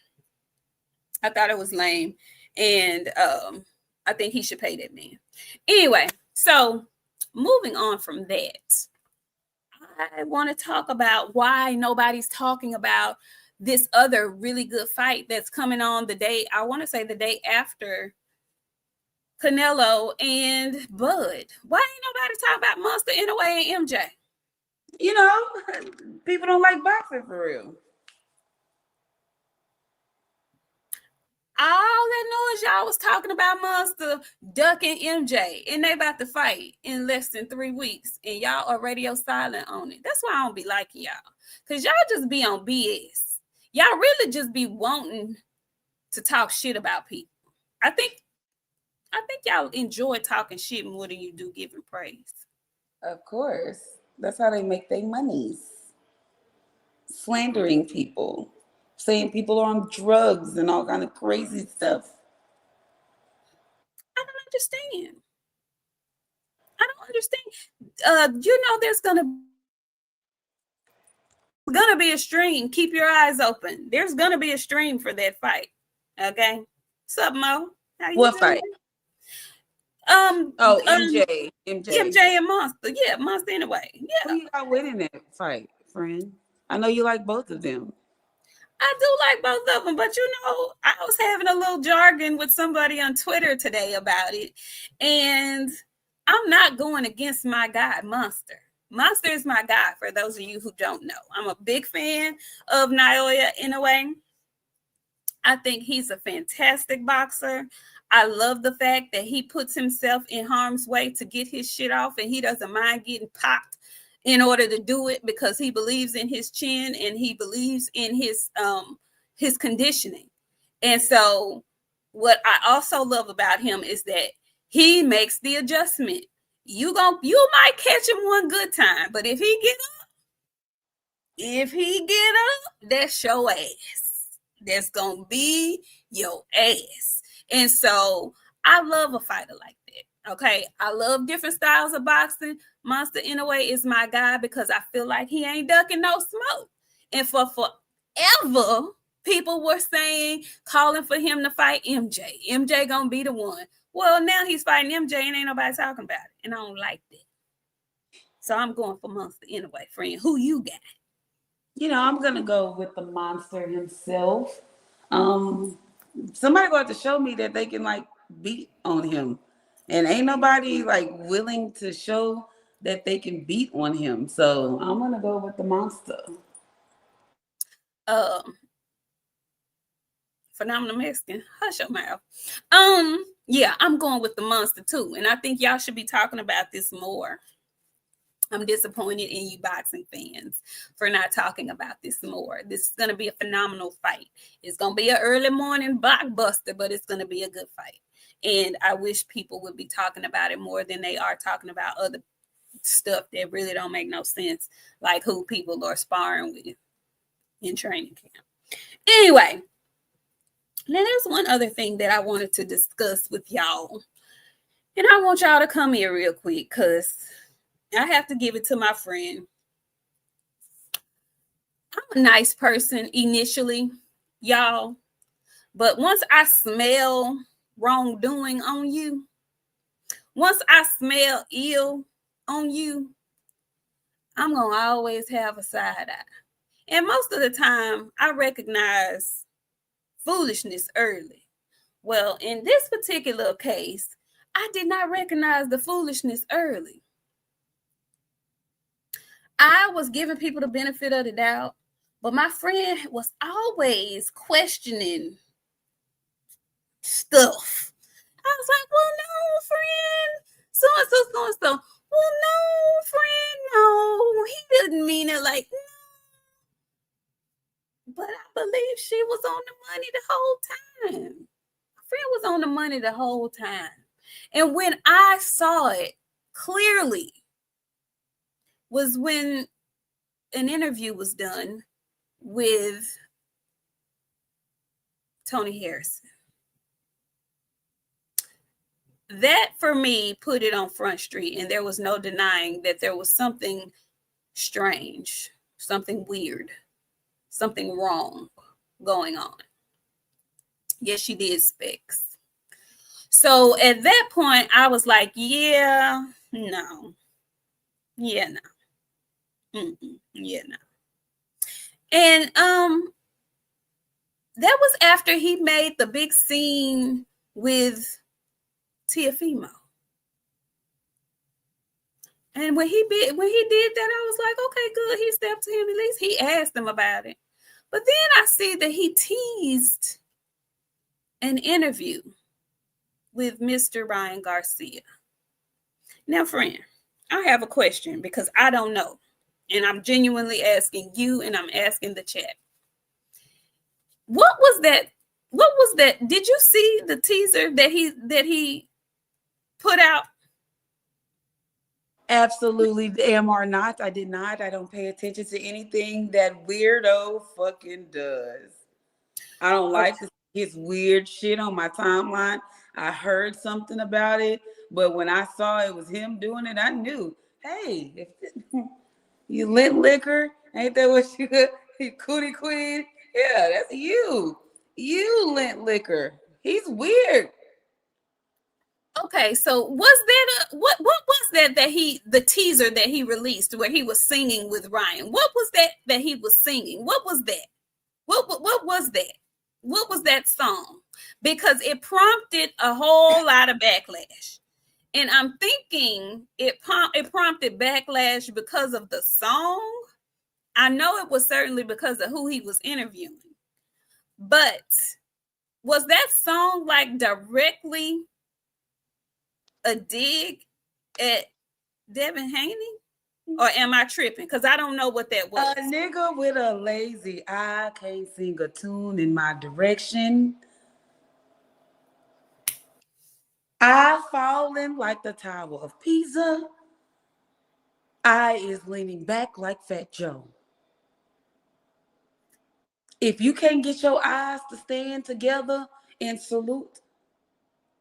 And I think he should pay that man. Anyway, so moving on from that, I want to talk about why nobody's talking about this other really good fight that's coming on the day, I want to say the day after Canelo and Bud. Why ain't nobody talking about Monster, NOA, and MJ? People don't like boxing for real. All that noise y'all was talking about Monster ducking MJ, and they about to fight in less than 3 weeks, and y'all are radio silent on it. That's why I don't be liking y'all, because y'all just be on BS. Y'all really just be wanting to talk shit about people. I think I think y'all enjoy talking shit more than you do giving praise. Of course. That's how they make their monies. Slandering people. Saying people are on drugs and all kind of crazy stuff. I don't understand. I don't understand. There's gonna be a stream. Keep your eyes open. There's gonna be a stream for that fight. Okay. What's up, Mo? How you What doing? fight? MJ. MJ and Monster. Yeah, Monster anyway. Yeah. Who you got winning that fight, friend? I know you like both of them. I do like both of them, but I was having a little jargon with somebody on Twitter today about it, and I'm not going against my guy, Monster. Monster is my guy, for those of you who don't know. I'm a big fan of Naoya Inoue. I think he's a fantastic boxer. I love the fact that he puts himself in harm's way to get his shit off, and he doesn't mind getting popped in order to do it because he believes in his chin and he believes in his conditioning. And so what I also love about him is that he makes the adjustment. You might catch him one good time, but if he get up, that's your ass. That's gonna be your ass. And so I love a fighter like that. Okay, I love different styles of boxing. Monster Inoue is my guy because I feel like he ain't ducking no smoke. And for forever, people were calling for him to fight MJ. MJ gonna be the one. Well, now he's fighting MJ and ain't nobody talking about it. And I don't like that. So I'm going for Monster Inoue, friend. Who you got? I'm gonna go with the monster himself. Somebody got to show me that they can beat on him, and ain't nobody willing to show that they can beat on him. So I'm gonna go with the monster. Phenomenal Mexican. Hush your mouth. Yeah, I'm going with the monster too, and I think y'all should be talking about this more. I'm disappointed in you boxing fans for not talking about this more. This is going to be a phenomenal fight. It's going to be an early morning blockbuster, but it's going to be a good fight. And I wish people would be talking about it more than they are talking about other stuff that really don't make no sense, like who people are sparring with in training camp. Anyway, now there's one other thing that I wanted to discuss with y'all. And I want y'all to come here real quick because I have to give it to my friend. I'm a nice person initially, y'all. But once I smell wrongdoing on you, once I smell ill on you, I'm going to always have a side eye. And most of the time, I recognize foolishness early. Well, in this particular case, I did not recognize the foolishness early. I was giving people the benefit of the doubt, but my friend was always questioning stuff. I was like, well, no, friend, so-and-so. Well, no, friend, no, he didn't mean it like, no. But I believe she was on the money the whole time. My friend was on the money the whole time. And when I saw it clearly was when an interview was done with Tony Harrison. That for me put it on Front Street, and there was no denying that there was something strange, something weird, something wrong going on. Yes, she did specs. So at that point, I was like, yeah, no. Yeah, no. Yeah, no. And that was after he made the big scene with Teofimo. And when he did that, I was like, okay, good. He stepped to him. At least he asked him about it. But then I see that he teased an interview with Mr. Ryan Garcia. Now, friend, I have a question because I don't know. And I'm genuinely asking you, and I'm asking the chat. What was that? Did you see the teaser that he put out? Absolutely damn are not. I did not. I don't pay attention to anything that weirdo fucking does. I don't like his weird shit on my timeline. I heard something about it, but when I saw it was him doing it, I knew, hey, if you lit liquor, ain't that what you cootie queen? Yeah, that's you. You lit liquor. He's weird. Okay, so was that what was that he, the teaser that he released where he was singing with Ryan? What was that he was singing? What was that? What was that? What was that song? Because it prompted a whole lot of backlash. And I'm thinking it prompted backlash because of the song. I know it was certainly because of who he was interviewing. But was that song like directly a dig at Devin Haney? Or am I tripping? Because I don't know what that was. A nigga with a lazy eye can't sing a tune in my direction. I fallen like the Tower of Pisa. I is leaning back like Fat Joe. If you can't get your eyes to stand together and salute,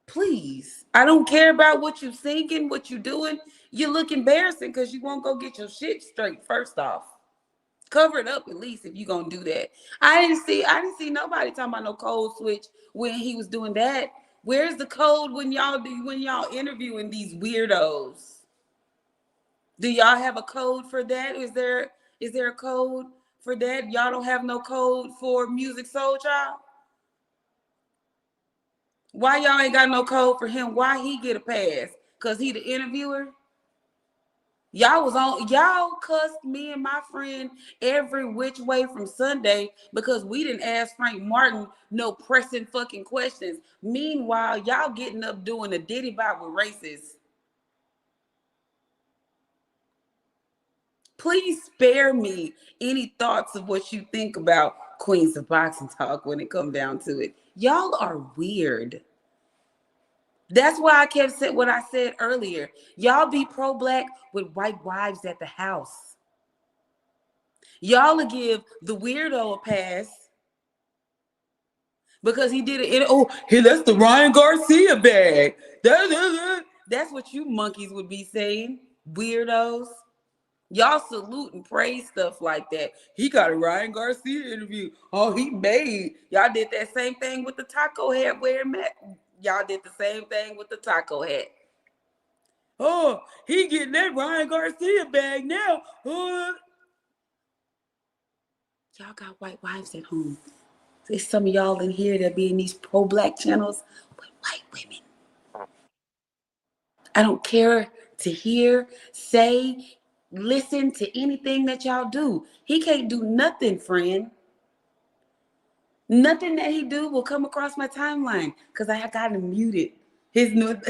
please. I don't care about what you singing, what you doing. You look embarrassing because you won't go get your shit straight first off. Cover it up at least if you're gonna do that. I didn't see nobody talking about no code switch when he was doing that. Where's the code when y'all interviewing these weirdos? Do y'all have a code for that? Is there a code for that? Y'all don't have no code for Music Soul Child? Why y'all ain't got no code for him? Why he get a pass? Cause he the interviewer? Y'all cussed me and my friend every which way from Sunday because we didn't ask Frank Martin no pressing fucking questions. Meanwhile, y'all getting up doing a Diddy bop with racists. Please spare me any thoughts of what you think about Queens of Boxing Talk when it comes down to it. Y'all are weird. That's why I kept saying what I said earlier. Y'all be pro-black with white wives at the house. Y'all will give the weirdo a pass because he did it. Oh, that's the Ryan Garcia bag. That's what you monkeys would be saying, weirdos. Y'all salute and praise stuff like that. He got a Ryan Garcia interview. Oh, he made. Y'all did that same thing with the taco hat wearing Matt. Y'all did the same thing with the taco hat. Oh, he getting that Ryan Garcia bag now. Oh. Y'all got white wives at home. There's some of y'all in here that be in these pro-black channels with white women. I don't care to hear, say, listen to anything that y'all do. He can't do nothing, friend. Nothing that he do will come across my timeline because I got him muted. His name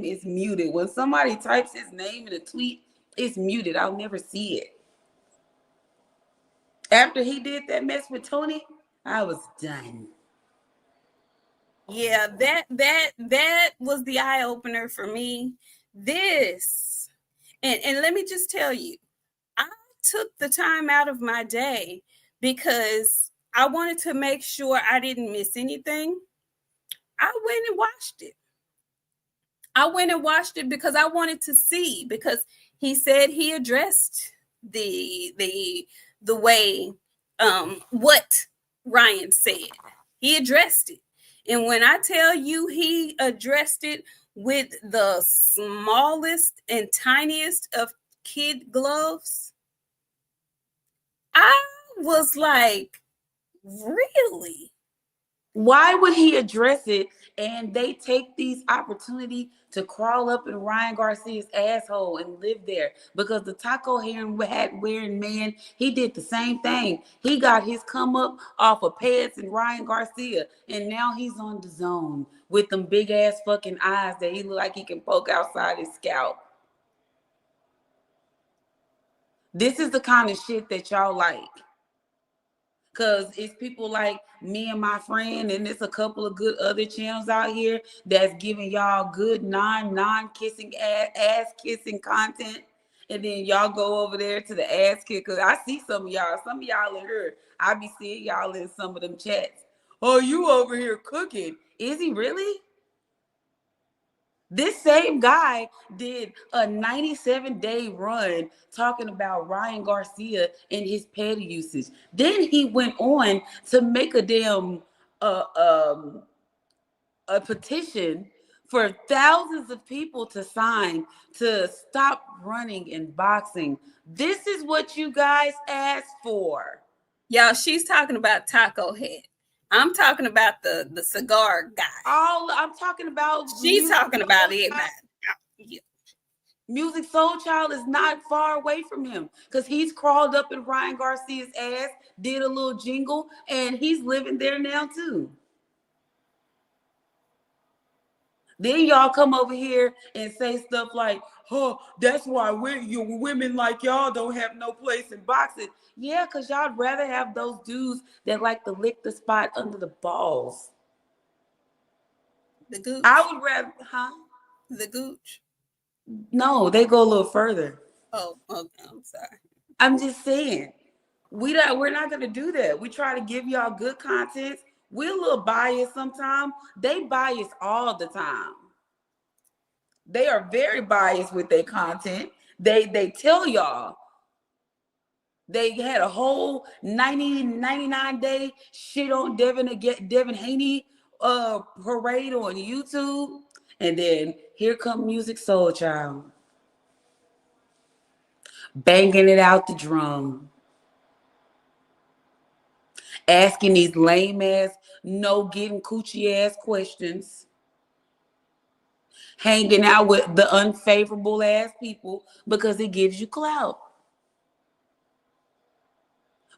is muted. When somebody types his name in a tweet, it's muted. I'll never see it. After he did that mess with Tony, I was done. Yeah, that was the eye opener for me. This, and let me just tell you, I took the time out of my day because I wanted to make sure I didn't miss anything. I went and watched it. Because I wanted to see, because he said he addressed the way what Ryan said. He addressed it. And when I tell you he addressed it with the smallest and tiniest of kid gloves, I was like, really? Why would he address it and they take these opportunity to crawl up in Ryan Garcia's asshole and live there? Because the taco hat wearing man, he did the same thing. He got his come up off of Pets and Ryan Garcia, and now he's on the zone with them big ass fucking eyes that he look like he can poke outside his scalp. This is the kind of shit that y'all like. Because it's people like me and my friend, and there's a couple of good other channels out here that's giving y'all good non-kissing ass kissing content. And then y'all go over there to the ass kick. Cause I see some of y'all in here. I be seeing y'all in some of them chats. Oh, you over here cooking. Is he really? This same guy did a 97-day run talking about Ryan Garcia and his petty usage. Then he went on to make a damn a petition for thousands of people to sign to stop running in boxing. This is what you guys asked for. Y'all, she's talking about Taco Head. I'm talking about the cigar guy. I'm talking about. She's talking about everybody. Yeah. Music Soul Child is not far away from him because he's crawled up in Ryan Garcia's ass, did a little jingle, and he's living there now too. Then y'all come over here and say stuff like, oh, that's why women like y'all don't have no place in boxing. Yeah, because y'all'd rather have those dudes that like to lick the spot under the balls. The gooch. I would rather, The gooch. No, they go a little further. Oh, okay. I'm sorry. I'm just saying. We're not gonna do that. We try to give y'all good content. We're a little biased sometimes. They bias all the time. They are very biased with their content. They tell y'all. They had a whole 99-day shit on Devin Haney parade on YouTube. And then here come Music Soul Child. Banging it out the drum. Asking these lame ass, no getting coochie ass questions. Hanging out with the unfavorable ass people because it gives you clout.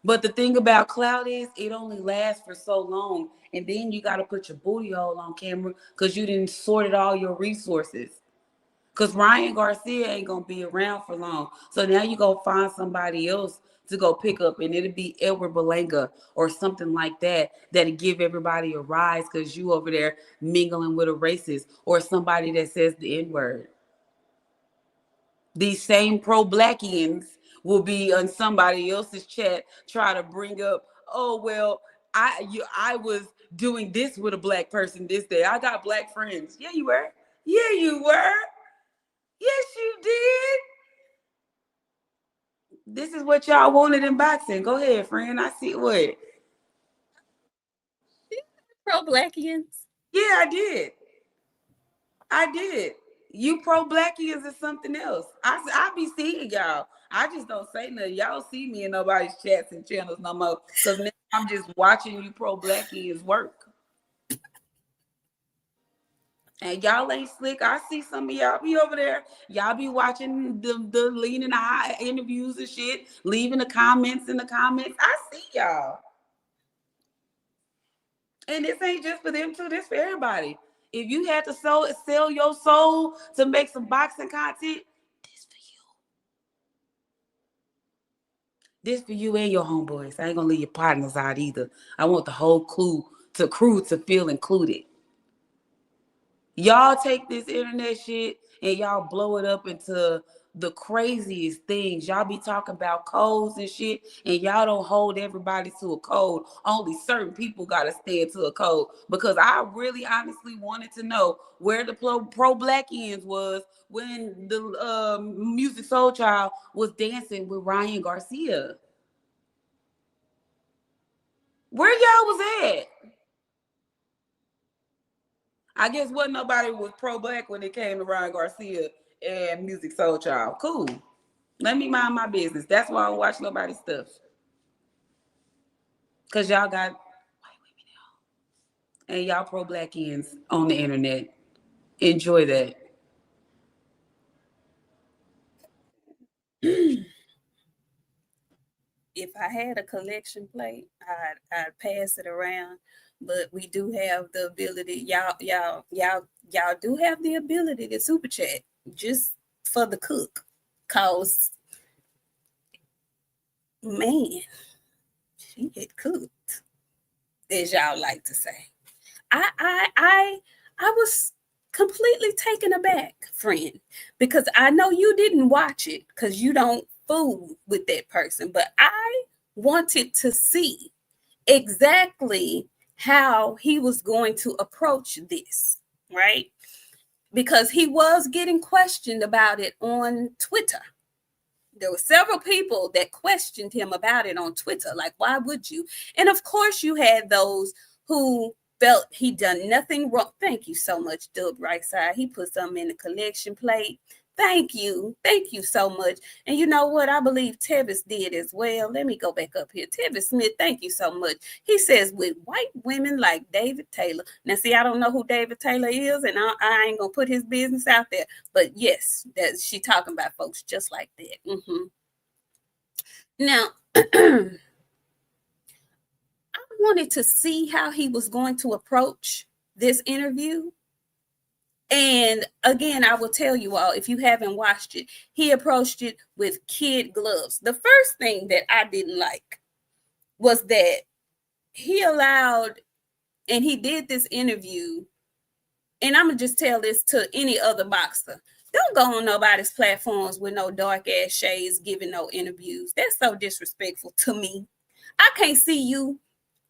But the thing about clout is it only lasts for so long. And then you got to put your booty hole on camera because you didn't sorted all your resources. Because Ryan Garcia ain't going to be around for long. So now you go find somebody else to go pick up, and it'll be Edward Belanga or something like that that'll give everybody a rise because you over there mingling with a racist or somebody that says the N-word. These same pro-blackians will be on somebody else's chat try to bring up, oh, well, I was doing this with a black person this day. I got black friends. Yeah, you were. Yeah, you were. Yes, you did. This is what y'all wanted in boxing. Go ahead, friend. I see what. Pro-blackians? Yeah, I did. You pro-blackians is something else. I be seeing y'all. I just don't say nothing. Y'all see me in nobody's chats and channels no more. Because now I'm just watching you pro-blackians work. And y'all ain't slick. I see some of y'all be over there. Y'all be watching the leaning eye interviews and shit, leaving the comments in the comments. I see y'all. And this ain't just for them too. This for everybody. If you had to sell your soul to make some boxing content, this for you. This for you and your homeboys. I ain't gonna leave your partners out either. I want the whole crew to feel included. Y'all take this internet shit and y'all blow it up into the craziest things. Y'all be talking about codes and shit, and y'all don't hold everybody to a code. Only certain people gotta stand to a code. Because I really honestly wanted to know where the pro-blackians was when the Music Soul Child was dancing with Ryan Garcia. Where y'all was at? I guess wasn't nobody was pro-black when it came to Ryan Garcia and Music Soul Child. Cool. Let me mind my business. That's why I don't watch nobody's stuff. Because y'all got white women and y'all pro-blackians on the internet. Enjoy that. If I had a collection plate, I'd pass it around. But we do have the ability, y'all do have the ability to super chat just for the cook. Cause man, He had cooked, as y'all like to say. I was completely taken aback, friend, because I know you didn't watch it because you don't fool with that person, but I wanted to see exactly how he was going to approach this, right? Because he was getting questioned about it on Twitter. There were several people that questioned him about it on Twitter. Like, why would you? And of course, you had those who felt he done nothing wrong. Thank you so much, Dub Right Side. He put something in the collection plate. Thank you. Thank you so much. And you know what? I believe Tevis did as well. Let me go back up here. Tevis Smith, thank you so much. He says, with white women like David Taylor. Now, see, I don't know who David Taylor is, and I ain't going to put his business out there. But yes, she talking about folks just like that. Mm-hmm. Now, I wanted to see how he was going to approach this interview. And again, I will tell you all, if you haven't watched it, he approached it with kid gloves. The first thing that I didn't like was that he allowed, and he did this interview, and I'm going to just tell this to any other boxer. Don't go on nobody's platforms with no dark ass shades giving no interviews. That's so disrespectful to me. I can't see you.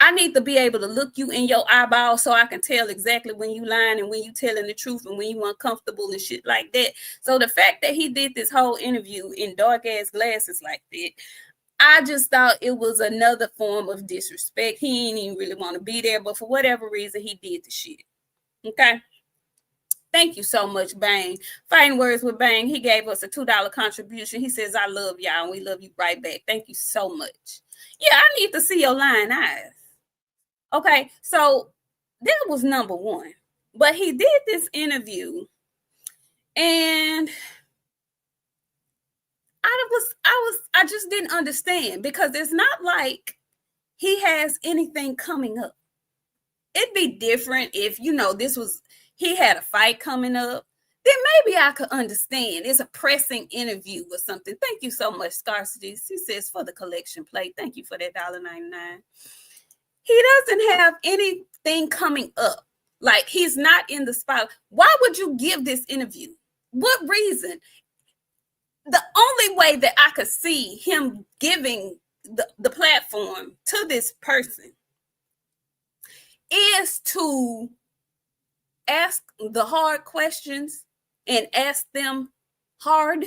I need to be able to look you in your eyeball so I can tell exactly when you lying and when you telling the truth and when you uncomfortable and shit like that. So the fact that he did this whole interview in dark ass glasses like that, I just thought it was another form of disrespect. He didn't even really want to be there, but for whatever reason, he did the shit. Okay. Thank you so much, Bang. Fighting Words with Bang. He gave us a $2 contribution. He says, I love y'all and we love you right back. Thank you so much. Yeah, I need to see your lying eyes. Okay, so that was number one. But he did this interview, and I just didn't understand, because it's not like he has anything coming up. It'd be different if, he had a fight coming up. Then maybe I could understand. It's a pressing interview or something. Thank you so much, Scarcity. He says, for the collection plate. Thank you for that $1.99. He doesn't have anything coming up. Like, he's not in the spot. Why would you give this interview? What reason? The only way that I could see him giving the platform to this person is to ask the hard questions and ask them hard.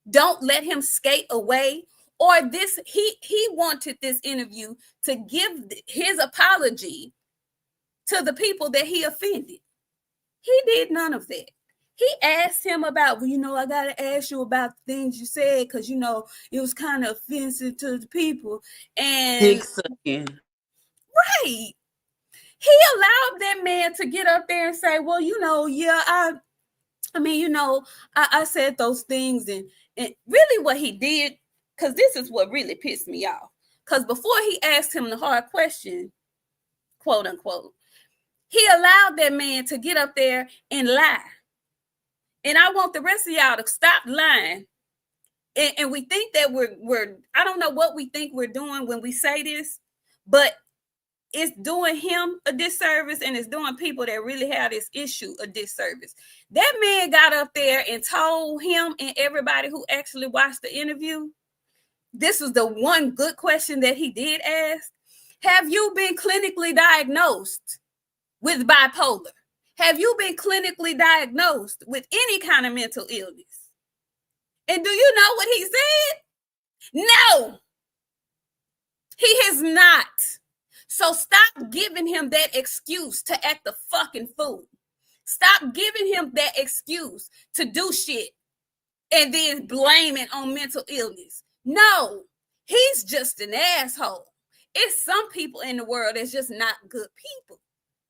Don't let him skate away. Or this, he wanted this interview to give his apology to the people that he offended. He did none of that. He asked him about, I got to ask you about the things you said because, it was kind of offensive to the people. And right. He allowed that man to get up there and say, well, I said those things. And really what he did, because this is what really pissed me off. Because before he asked him the hard question, quote unquote, he allowed that man to get up there and lie. And I want the rest of y'all to stop lying. And we think that we're I don't know what we think we're doing when we say this, but it's doing him a disservice, and it's doing people that really have this issue a disservice. That man got up there and told him and everybody who actually watched the interview, this was the one good question that he did ask. Have you been clinically diagnosed with bipolar? Have you been clinically diagnosed with any kind of mental illness? And do you know what he said? No, he has not. So stop giving him that excuse to act a fucking fool. Stop giving him that excuse to do shit and then blame it on mental illness. No, he's just an asshole. It's some people in the world that's just not good people.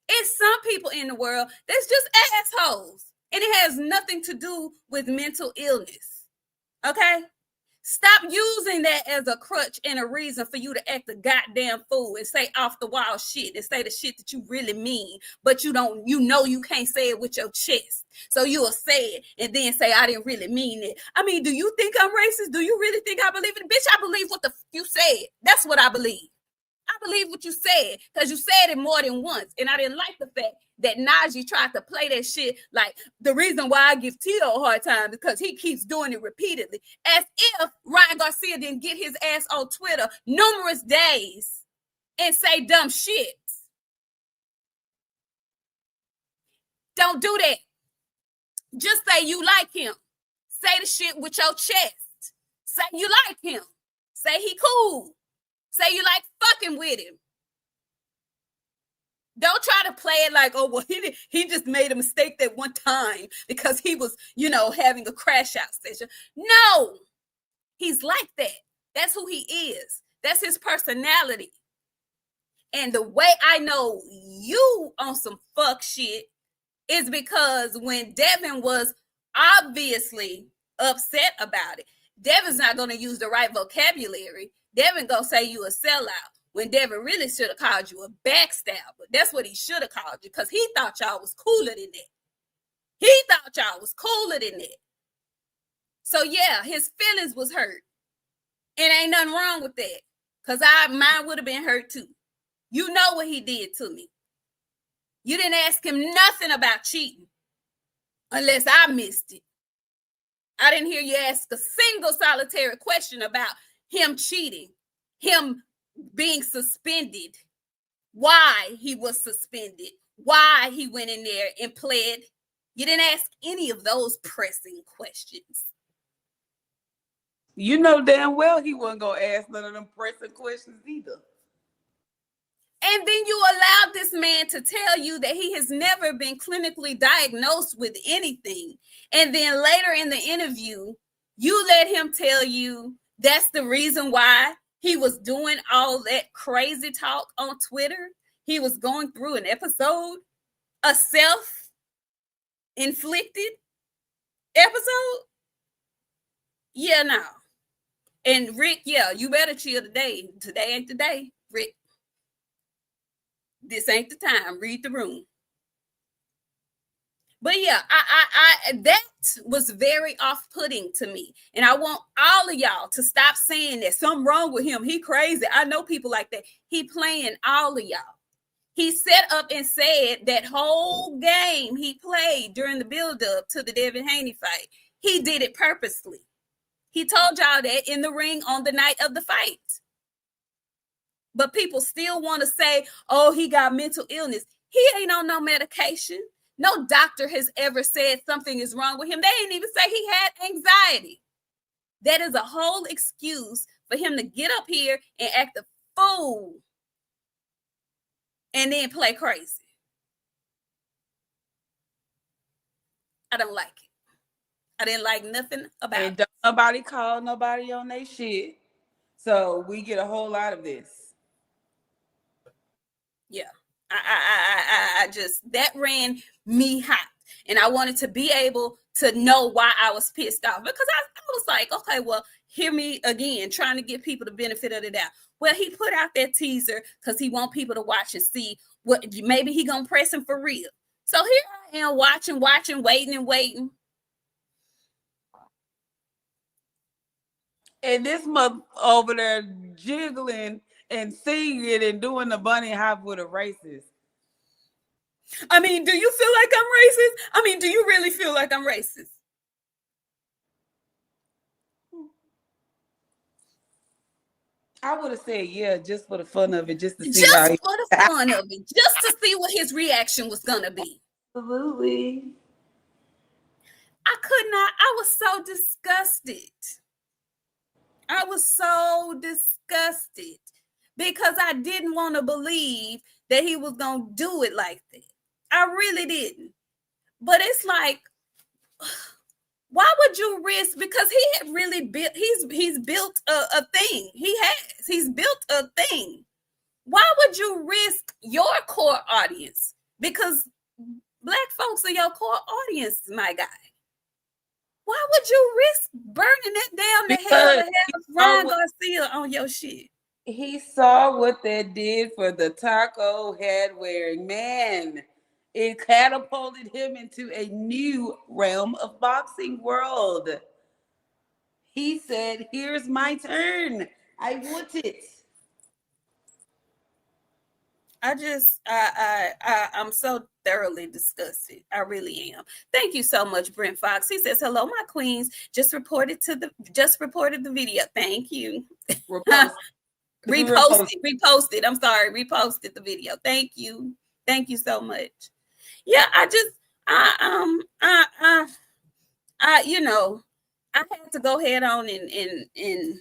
It's some people in the world that's just assholes. And it has nothing to do with mental illness. Okay? Stop using that as a crutch and a reason for you to act a goddamn fool and say off the wall shit and say the shit that you really mean, but you can't say it with your chest. So you'll say it and then say, I didn't really mean it. I mean, do you think I'm racist? Do you really think I believe it? Bitch, I believe what the you said. That's what I believe. believe what you said because you said it more than once. And I didn't like the fact that Najee tried to play that shit like the reason why I give Tio a hard time is because he keeps doing it repeatedly. As if Ryan Garcia didn't get his ass on Twitter numerous days and say dumb shit. Don't do that. Just say you like him. Say the shit with your chest. Say you like him. Say he cool. Say you like fucking with him. Don't try to play it like, oh, well, he just made a mistake that one time because he was, having a crash out session. No, he's like that. That's who he is. That's his personality. And the way I know you on some fuck shit is because when Devin was obviously upset about it, Devin's not going to use the right vocabulary. Devin going to say you a sellout when Devin really should have called you a backstabber. That's what he should have called you because he thought y'all was cooler than that. He thought y'all was cooler than that. So, yeah, his feelings was hurt. And ain't nothing wrong with that because mine would have been hurt too. You know what he did to me. You didn't ask him nothing about cheating unless I missed it. I didn't hear you ask a single solitary question about him cheating, him being suspended, why he was suspended, why he went in there and pled. You didn't ask any of those pressing questions. You know damn well he wasn't going to ask none of them pressing questions either. And then you allowed this man to tell you that he has never been clinically diagnosed with anything. And then later in the interview, you let him tell you that's the reason why he was doing all that crazy talk on Twitter. He was going through an episode, a self-inflicted episode. Yeah, no. And Rick, yeah, you better chill today. Today ain't the day, Rick. This ain't the time. Read the room. But yeah, I that was very off-putting to me. And I want all of y'all to stop saying that something wrong with him. He crazy. I know people like that. He playing all of y'all. He set up and said that whole game he played during the build-up to the Devin Haney fight. He did it purposely. He told y'all that in the ring on the night of the fight. But people still want to say, oh, he got mental illness. He ain't on no medication. No doctor has ever said something is wrong with him. They ain't even say he had anxiety. That is a whole excuse for him to get up here and act a fool and then play crazy. I don't like it. I didn't like nothing about it. And nobody called nobody on their shit. So we get a whole lot of this. Yeah. I just, that ran me hot. And I wanted to be able to know why I was pissed off. Because I was like, okay, well, hear me again, trying to give people the benefit of the doubt. Well, he put out that teaser because he want people to watch and see what maybe he gonna press him for real. So here I am watching, waiting. And this mother over there jiggling and singing and doing the bunny hop with a racist. I mean, do you feel like I'm racist? I mean, do you really feel like I'm racist? I would have said, yeah, just for the fun of it, just to see just for the fun of it, just to see what his reaction was gonna be. Absolutely. I could not. I was so disgusted. I was so disgusted because I didn't want to believe that he was gonna do it like that. I really didn't. But it's like, why would you risk? Because he had really built, he's built a thing. He's built a thing. Why would you risk your core audience? Because Black folks are your core audience, my guy. Why would you risk burning it down the hell to have Ryan Garcia on your shit? He saw what that did for the taco head wearing man. It catapulted him into a new realm of boxing world. He said, here's my turn. I want it. I'm so thoroughly disgusted. I really am. Thank you so much, Brent Fox. He says, "Hello, my queens. Just reported the video. Thank you." Reposted. I'm sorry, reposted the video. Thank you so much. Yeah, you know, I had to go head on and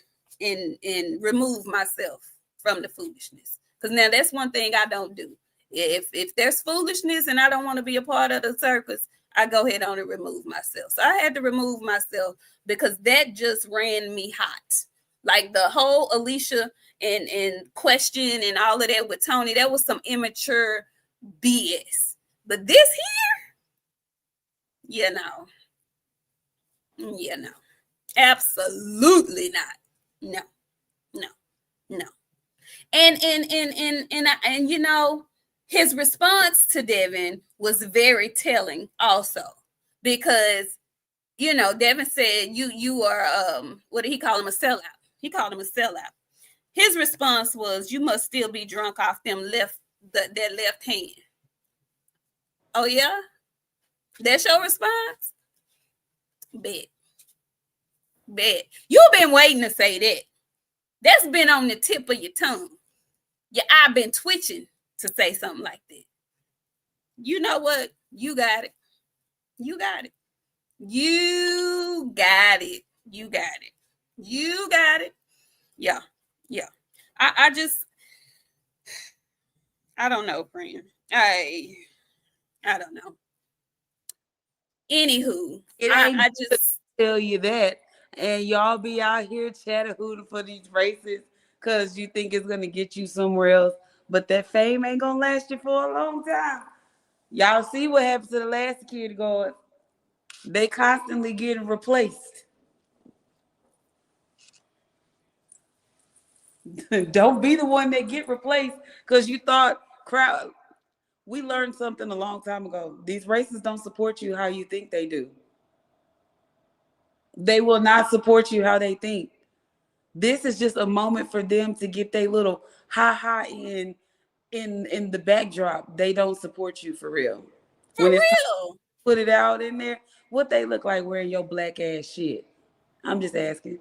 remove myself from the foolishness. Because now that's one thing I don't do. If there's foolishness and I don't want to be a part of the circus, I go ahead on and remove myself. So I had to remove myself because that just ran me hot. Like the whole Alicia and question and all of that with Tony, that was some immature BS. But this here, no, absolutely not. No. And you know, his response to Devin was very telling also, because you know, Devin said you are what did he call him, a sellout? He called him a sellout. His response was, "You must still be drunk off that left hand." Oh yeah, that's your response? Bet. You've been waiting to say that. That's been on the tip of your tongue. I've been twitching to say something like that. You know what? You got it. You got it. You got it. You got it. You got it. Yeah. I don't know, friend. I don't know. Anywho, I just tell you that, and y'all be out here chattahooting for these races because you think it's gonna get you somewhere else, but that fame ain't gonna last you for a long time. Y'all see what happens to the last security guard? They constantly getting replaced. Don't be the one that get replaced because you thought crowd. We learned something a long time ago. These races don't support you how you think they do. They will not support you how they think. This is just a moment for them to get their little ha in the backdrop. They don't support you for real. When it's real, put it out in there. What they look like wearing your black ass shit? I'm just asking.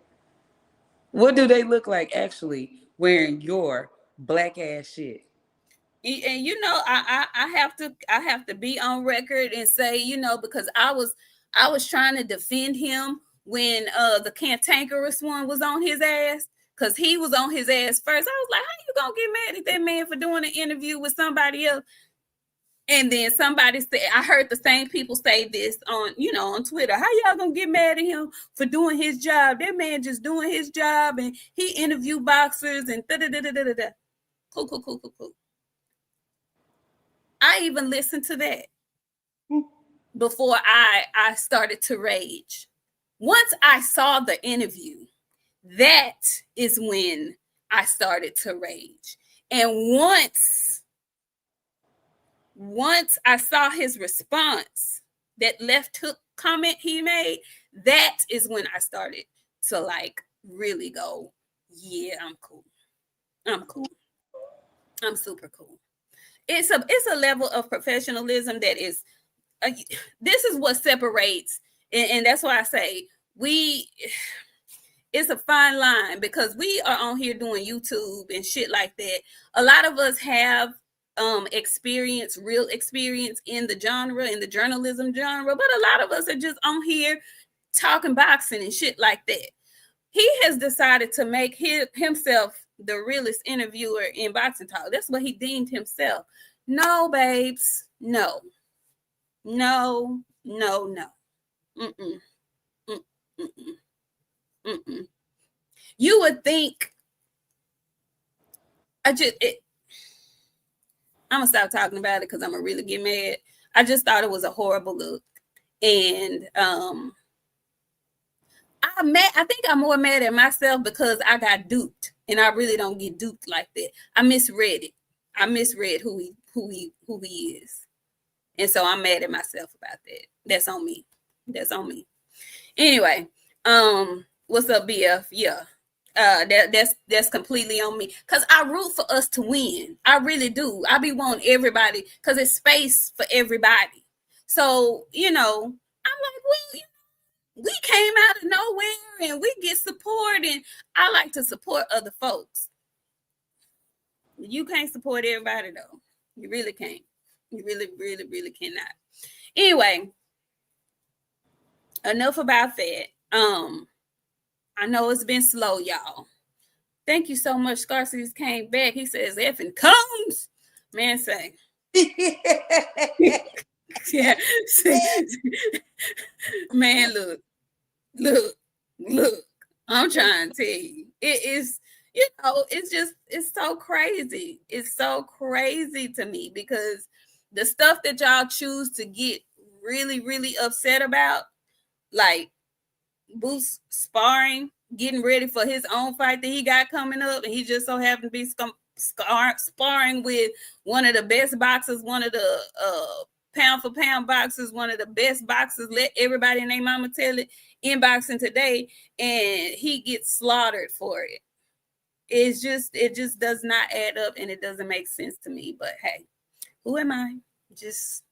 What do they look like actually wearing your black ass shit? And you know, I have to be on record and say, you know, because I was trying to defend him when the cantankerous one was on his ass, because he was on his ass first. I was like, how you gonna get mad at that man for doing an interview with somebody else? And then somebody said, I heard the same people say this on Twitter. How y'all gonna get mad at him for doing his job? That man just doing his job, and he interviewed boxers and da-da-da-da-da-da. Cool. I even listened to that before I started to rage. Once I saw the interview, that is when I started to rage. And once I saw his response, that left hook comment he made, that is when I started to like really go, yeah, I'm cool. I'm super cool. It's a level of professionalism that is, this is what separates, and that's why I say it's a fine line, because we are on here doing YouTube and shit like that. A lot of us have real experience in the genre, in the journalism genre, but a lot of us are just on here talking boxing and shit like that. He has decided to make himself the realest interviewer in boxing talk. That's what he deemed himself. No, babes, no. Mm-mm. You would think I'm gonna stop talking about it because I'm gonna really get mad. I just thought it was a horrible look, and I think I'm more mad at myself because I got duped, and I really don't get duped like that. I misread it. I misread who he is, and so I'm mad at myself about that. That's on me. Anyway, what's up, BF? Yeah. That's completely on me, because I root for us to win. I really do. I be wanting everybody, because it's space for everybody. So I'm like, well, we came out of nowhere and we get support, and I like to support other folks. You can't support everybody though. You really can't. You really, really, really cannot. Anyway, enough about that. I know it's been slow, y'all. Thank you so much. Scarces came back. He says, effing cones. Man, say. Yeah. Man, look. I'm trying to tell you. It is, it's so crazy. It's so crazy to me, because the stuff that y'all choose to get really, really upset about, like Boots sparring, getting ready for his own fight that he got coming up, and he just so happened to be sparring with one of the best boxers, one of the pound for pound boxers, one of the best boxers. Let everybody and their mama tell it, in boxing today, and he gets slaughtered for it. It just does not add up, and it doesn't make sense to me. But hey, who am I? Just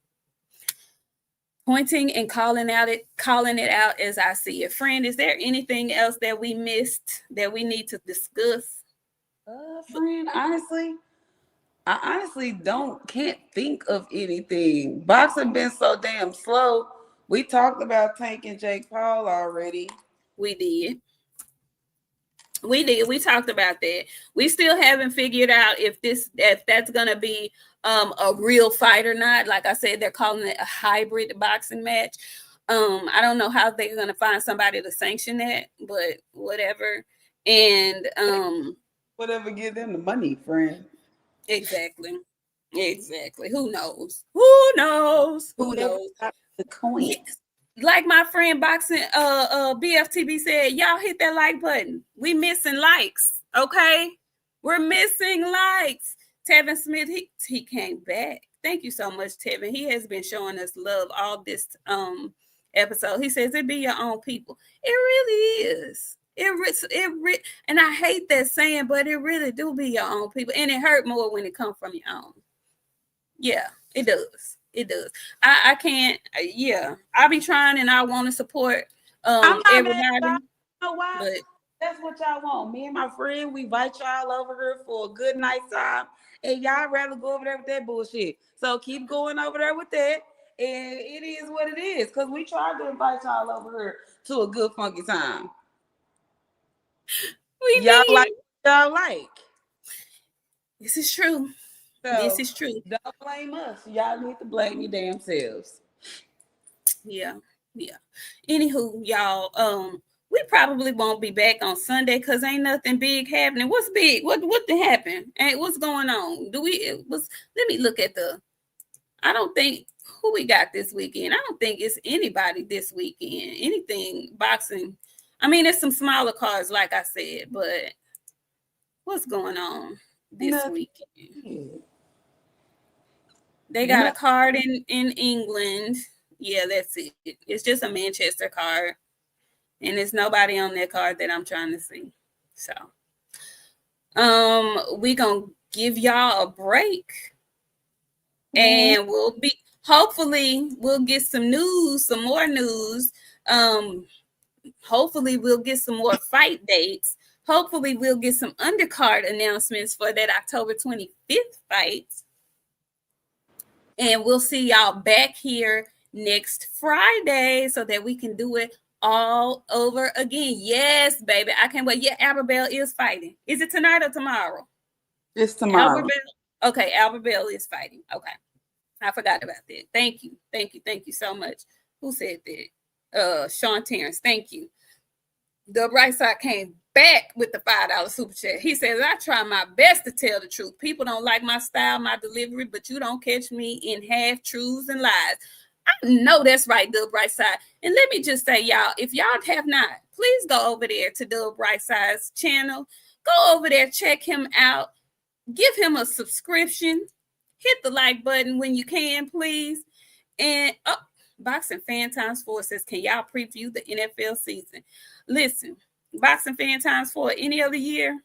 pointing and calling it out as I see it. Friend, is there anything else that we missed that we need to discuss? Friend, I honestly can't think of anything. Boxing been so damn slow. We talked about Tank and Jake Paul already. We did. We talked about that. We still haven't figured out if that's gonna be a real fight or not. Like I said, they're calling it a hybrid boxing match. I don't know how they're gonna find somebody to sanction that, but whatever. And whatever, give them the money, friend. Exactly. Who knows? Who knows? The coin. Yes. Like my friend Boxing BFTB said, y'all hit that like button. We missing likes, okay? We're missing likes. Tevin Smith, he came back. Thank you so much, Tevin. He has been showing us love all this episode. He says it be your own people. It really is. And I hate that saying, but it really do be your own people, and it hurt more when it comes from your own. Yeah, it does. It does. I can't. Yeah, I be trying, and I want to support everybody. You know why? But that's what y'all want. Me and my friend, we invite y'all over here for a good night time, and y'all rather go over there with that bullshit. So keep going over there with that, and it is what it is. Because we tried to invite y'all over here to a good funky time. Y'all like. This is true. So, this is true. Don't blame us. Y'all need to blame your damn selves. Yeah. Anywho, y'all, we probably won't be back on Sunday because ain't nothing big happening. What's big? What happened? And what's going on? Let me look at I don't think who we got this weekend. I don't think it's anybody this weekend. Anything boxing. I mean, there's some smaller cards, like I said, but what's going on this weekend? They got a card in England. Yeah, that's it. It's just a Manchester card. And there's nobody on that card that I'm trying to see. So we gonna give y'all a break. And hopefully we'll get some more news. Hopefully we'll get some more fight dates. Hopefully we'll get some undercard announcements for that October 25th fight. And we'll see y'all back here next Friday so that we can do it all over again. Yes, baby. I can't wait. Yeah, Albert Bell is fighting. Is it tonight or tomorrow? It's tomorrow. Albert Bell? Okay, Albert Bell is fighting. Okay. I forgot about that. Thank you so much. Who said that? Sean Terrence. Thank you. The right side came back with the $5 super chat. He says, I try my best to tell the truth. People don't like my style, my delivery, but you don't catch me in half truths and lies. I know that's right, Dub Right Side. And let me just say, y'all, if y'all have not, please go over there to Dub Right Side's channel. Go over there, check him out. Give him a subscription. Hit the like button when you can, please. And Boxing Fan Times 4 says, can y'all preview the NFL season? Listen, boxing fan times 4 any other year,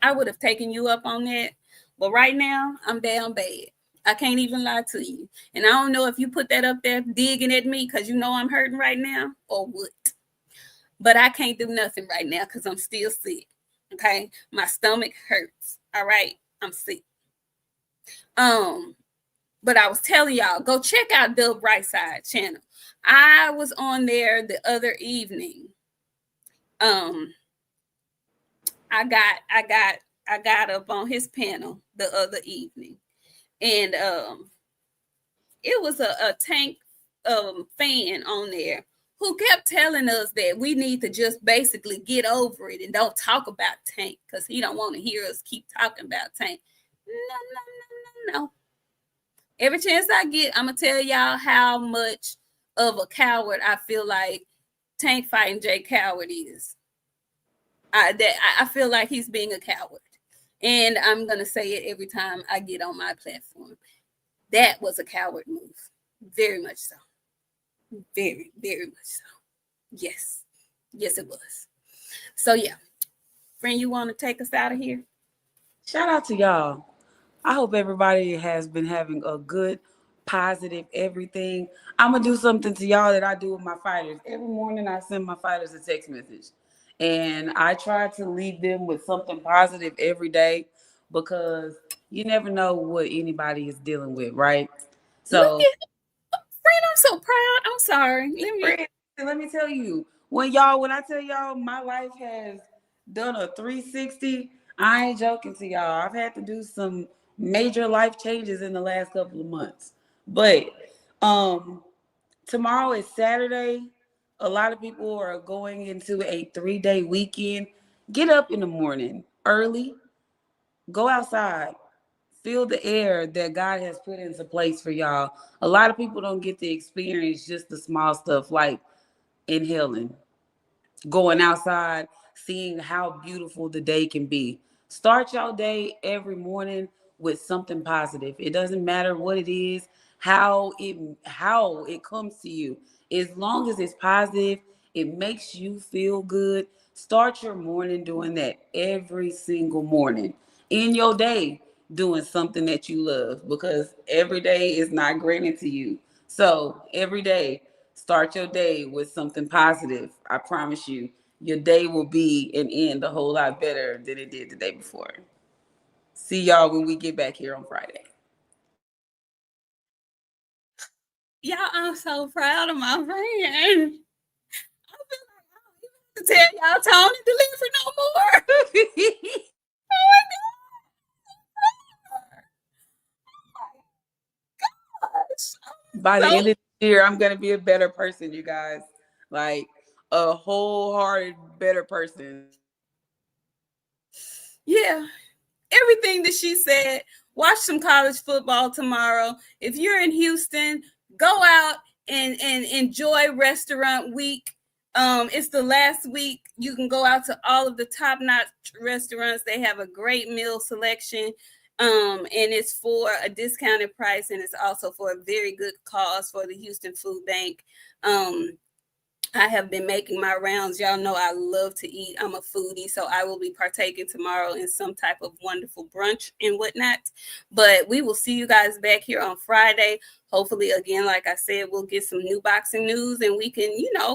I would have taken you up on that. But right now, I'm down bad. I can't even lie to you. And I don't know if you put that up there digging at me because you know I'm hurting right now or what. But I can't do nothing right now because I'm still sick. Okay? My stomach hurts. All right? I'm sick. But I was telling y'all, go check out Dub Brightside channel. I was on there the other evening. I got up on his panel the other evening, and it was a Tank fan on there who kept telling us that we need to just basically get over it and don't talk about Tank because he don't want to hear us keep talking about Tank. No. Every chance I get, I'm gonna tell y'all how much of a coward I feel like Tank fighting Jay Coward is. I feel like he's being a coward. And I'm going to say it every time I get on my platform. That was a coward move. Very much so. Very, very much so. Yes. Yes, it was. So, yeah. Friend, you want to take us out of here? Shout out to y'all. I hope everybody has been having a good, positive everything. I'm going to do something to y'all that I do with my fighters. Every morning I send my fighters a text message. And I try to leave them with something positive every day because you never know what anybody is dealing with, right? So, friend, I'm so proud. I'm sorry. let me tell you, when I tell y'all my life has done a 360, I ain't joking to y'all. I've had to do some major life changes in the last couple of months. But tomorrow is Saturday. A lot of people are going into a 3-day weekend. Get up in the morning early, go outside, feel the air that God has put into place for y'all. A lot of people don't get to experience just the small stuff like inhaling, going outside, seeing how beautiful the day can be. Start your day every morning with something positive. It doesn't matter what it is, how it comes to you. As long as it's positive, it makes you feel good. Start your morning doing that every single morning. In your day, doing something that you love because every day is not granted to you. So every day, start your day with something positive. I promise you, your day will be and end a whole lot better than it did the day before. See y'all when we get back here on Friday. Y'all, I'm so proud of my friend. I feel like I don't even have to tell y'all Tony delivery no more. By the end of the year, I'm going to be a better person, you guys. Like a wholehearted better person. Yeah. Everything that she said. Watch some college football tomorrow. If you're in Houston, go out and enjoy restaurant week. It's the last week. You can go out to all of the top-notch restaurants. They have a great meal selection. And it's for a discounted price, and it's also for a very good cause for the Houston Food Bank. I have been making my rounds. Y'all know I love to eat. I'm a foodie, so I will be partaking tomorrow in some type of wonderful brunch and whatnot. But we will see you guys back here on Friday. Hopefully, again, like I said, we'll get some new boxing news and we can,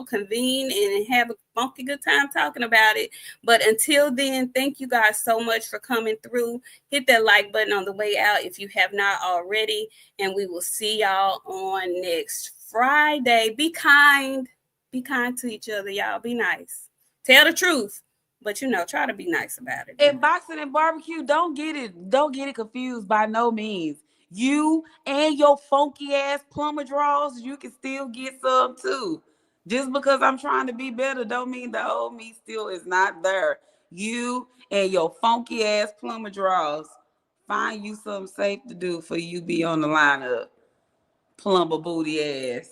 convene and have a funky good time talking about it. But until then, thank you guys so much for coming through. Hit that like button on the way out if you have not already. And we will see y'all on next Friday. Be kind. Be kind to each other, y'all. Be nice. Tell the truth, but try to be nice about it. And boxing and barbecue, don't get it confused by no means. You and your funky ass plumber draws, you can still get some too. Just because I'm trying to be better don't mean the old me still is not there. You and your funky ass plumber draws, find you something safe to do for you be on the lineup. Plumber booty ass.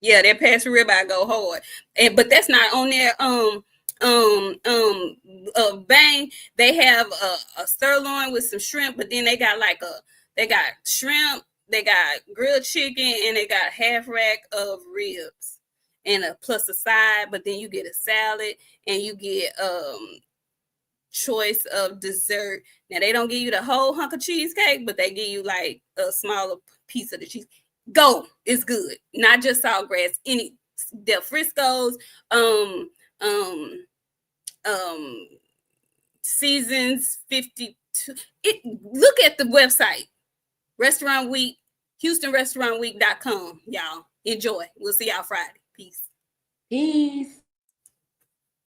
Yeah, that past ribeye go hard, but that's not on there. Bang, they have a sirloin with some shrimp, but then they got shrimp, they got grilled chicken, and they got half rack of ribs. and a plus a side, but then you get a salad and you get choice of dessert. Now they don't give you the whole hunk of cheesecake, but they give you like a smaller piece of the cheese. Go, it's good. Not just Saltgrass, any Del Frisco's, Seasons 52. Look at the website, Restaurant Week, HoustonRestaurantWeek.com. Y'all enjoy. We'll see y'all Friday. Peace.